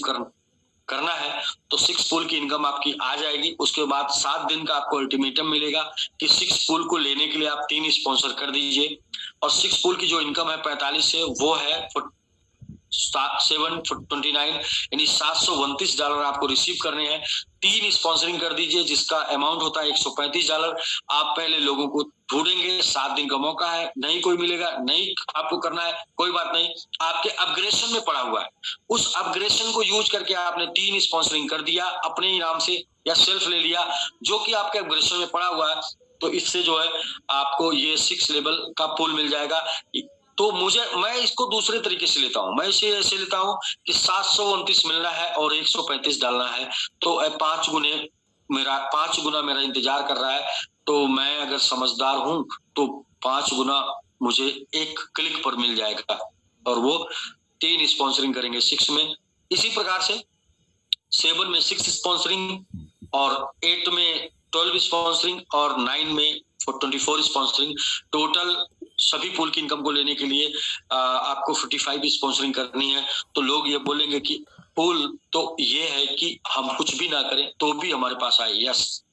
करना है तो 6 पुल की इनकम आपकी आ जाएगी। उसके बाद 7 दिन का आपको अल्टीमेटम मिलेगा कि 6 पुल को लेने के लिए आप 3 स्पॉन्सर कर दीजिए, और 6 पुल की जो इनकम है 45 से वो है 729 यानी $729 आपको रिसीव करने हैं। 3 स्पॉन्सरिंग कर दीजिए जिसका अमाउंट होता है $135। आप पहले लोगों को ढूंढेंगे, 7 दिन का मौका है, नहीं कोई मिलेगा, नहीं आपको करना है, कोई बात नहीं, आपके अपग्रेडेशन में पड़ा हुआ है, उस अपग्रेडेशन को यूज करके आपने 3 स्पॉन्सरिंग कर दिया अपने ही नाम से या सेल्फ ले लिया जो कि आपके अपग्रेडेशन में पड़ा हुआ है, तो इससे जो है आपको ये 6 लेवल का पुल मिल जाएगा। तो मैं इसको दूसरे तरीके से लेता हूँ, मैं इसे ऐसे लेता हूँ कि 729 मिलना है और 135 डालना है, तो 5 गुना मेरा इंतजार कर रहा है। तो मैं अगर समझदार हूं तो 5 गुना मुझे एक क्लिक पर मिल जाएगा, और वो 3 स्पॉन्सरिंग करेंगे 6 में। इसी प्रकार से 7 में 6 स्पॉन्सरिंग और 8 में 12 स्पॉन्सरिंग और 9 में 24 स्पॉन्सरिंग। टोटल सभी पुल की इनकम को लेने के लिए आपको 45 स्पॉन्सरिंग करनी है। तो लोग ये बोलेंगे कि पुल तो ये है कि हम कुछ भी ना करें तो भी हमारे पास आए। यस,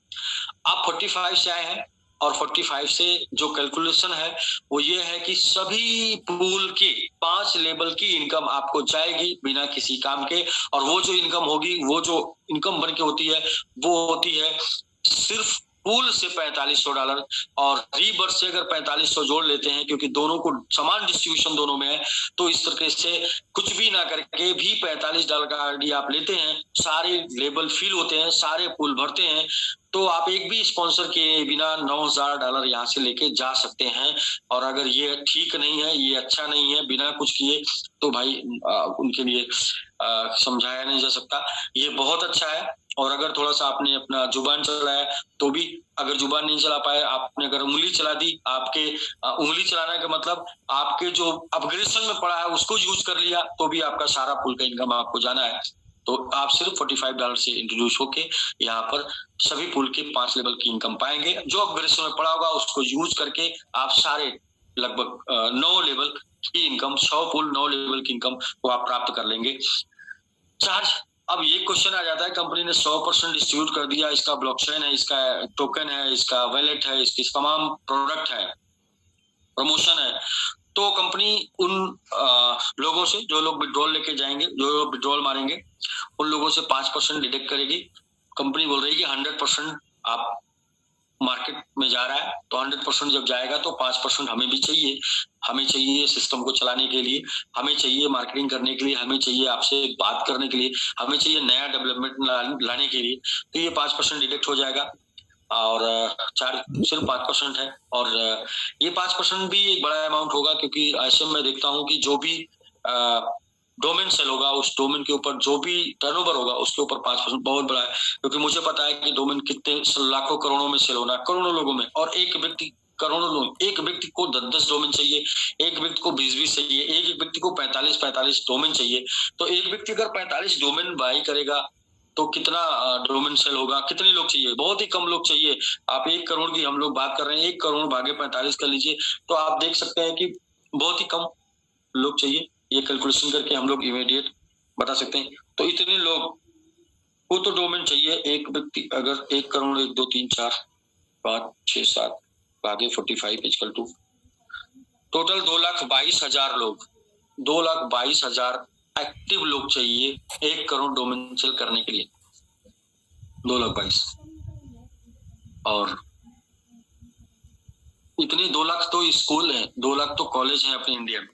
आप 45 से आए हैं और 45 से जो कैलकुलेशन है वो ये है कि सभी पुल के 5 लेवल की इनकम आपको जाएगी बिना किसी काम के, और वो जो इनकम होगी, वो जो इनकम बन के होती है वो होती है सिर्फ पुल से $4500, और रीबर्स से अगर 4500 जोड़ लेते हैं क्योंकि दोनों को समान डिस्ट्रीब्यूशन दोनों में है, तो इस तरह से कुछ भी ना करके भी $45 का आरडी आप लेते हैं, सारे लेवल फिल होते हैं, सारे पुल भरते हैं, तो आप एक भी स्पॉन्सर के बिना $9000 यहाँ से लेके जा सकते हैं। और अगर ये ठीक नहीं है, ये अच्छा नहीं है बिना कुछ किए, तो भाई उनके लिए समझाया नहीं जा सकता। ये बहुत अच्छा है, और अगर थोड़ा सा आपने अपना जुबान चलाया तो भी, अगर जुबान नहीं चला पाए, आपने अगर उंगली चला दी, आपके उंगली चलाने का मतलब आपके जो अपग्रेडेशन में पड़ा है उसको यूज कर लिया, तो भी आपका सारा पुल का इनकम आपको जाना है। तो आप सिर्फ $45 से इंट्रोड्यूस होके यहाँ पर सभी पुल के 5 लेवल की इनकम पाएंगे। जो अपग्रेडेशन में पड़ा होगा उसको यूज करके आप सारे लगभग 9 लेवल की इनकम, 100 पुल 9 लेवल की इनकम को आप प्राप्त कर लेंगे। चार्ज, अब ये क्वेश्चन आ जाता है, कंपनी ने 100% डिस्ट्रीब्यूट कर दिया, इसका ब्लॉकचेन है, इसका टोकन है, इसका वैलेट है, इसकी तमाम प्रोडक्ट है, प्रमोशन है, तो कंपनी उन लोगों से, जो लोग विड्रॉल लेके जाएंगे, जो लोग विड्रॉल मारेंगे, उन लोगों से 5% डिडक्ट करेगी। कंपनी बोल रही है कि 100% आप मार्केट में जा रहा है, तो 100% जब जाएगा तो 5% हमें भी चाहिए, हमें चाहिए सिस्टम को चलाने के लिए, हमें चाहिए मार्केटिंग करने के लिए, हमें चाहिए आपसे बात करने के लिए, हमें चाहिए नया डेवलपमेंट लाने के लिए, तो ये 5% डिडक्ट हो जाएगा। और चार्ज सिर्फ 5% है, और ये 5% भी एक बड़ा अमाउंट होगा, क्योंकि ऐसे मैं देखता हूँ कि जो भी डोमेन सेल होगा, उस डोमेन के ऊपर जो भी टर्नओवर होगा उसके ऊपर 5% बहुत बड़ा है, क्योंकि मुझे पता है कि डोमेन कितने लाखों करोड़ों में सेल होना है, करोड़ों लोगों में, और एक व्यक्ति करोड़ों लोग, एक व्यक्ति को 10 डोमेन चाहिए, एक व्यक्ति को 20 चाहिए, एक व्यक्ति को 45 डोमेन चाहिए। तो एक व्यक्ति अगर 45 डोमेन बाई करेगा तो कितना डोमेन सेल होगा, कितने लोग चाहिए, बहुत ही कम लोग चाहिए। आप 1 करोड़ की हम लोग बात कर रहे हैं, 1 करोड़ भागे 45 कर लीजिए, तो आप देख सकते हैं कि बहुत ही कम लोग चाहिए। ये कैलकुलेशन करके हम लोग इमीडिएट बता सकते हैं। तो इतने लोग को तो डोमेन चाहिए, एक व्यक्ति अगर 1 करोड़ 1 2 3 4 5 6 7 भागे 45 इक्वल टू टोटल 2,22,000 लोग, 2,22,000 एक्टिव लोग चाहिए 1 करोड़ डोमेन सेल करने के लिए, 2,22,000, और इतने 2 लाख तो स्कूल है, 2 लाख तो कॉलेज है अपने इंडिया में,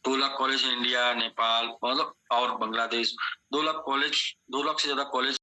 2 लाख कॉलेज है इंडिया, नेपाल, मतलब और बांग्लादेश, 2 लाख कॉलेज, 2 लाख से ज्यादा कॉलेज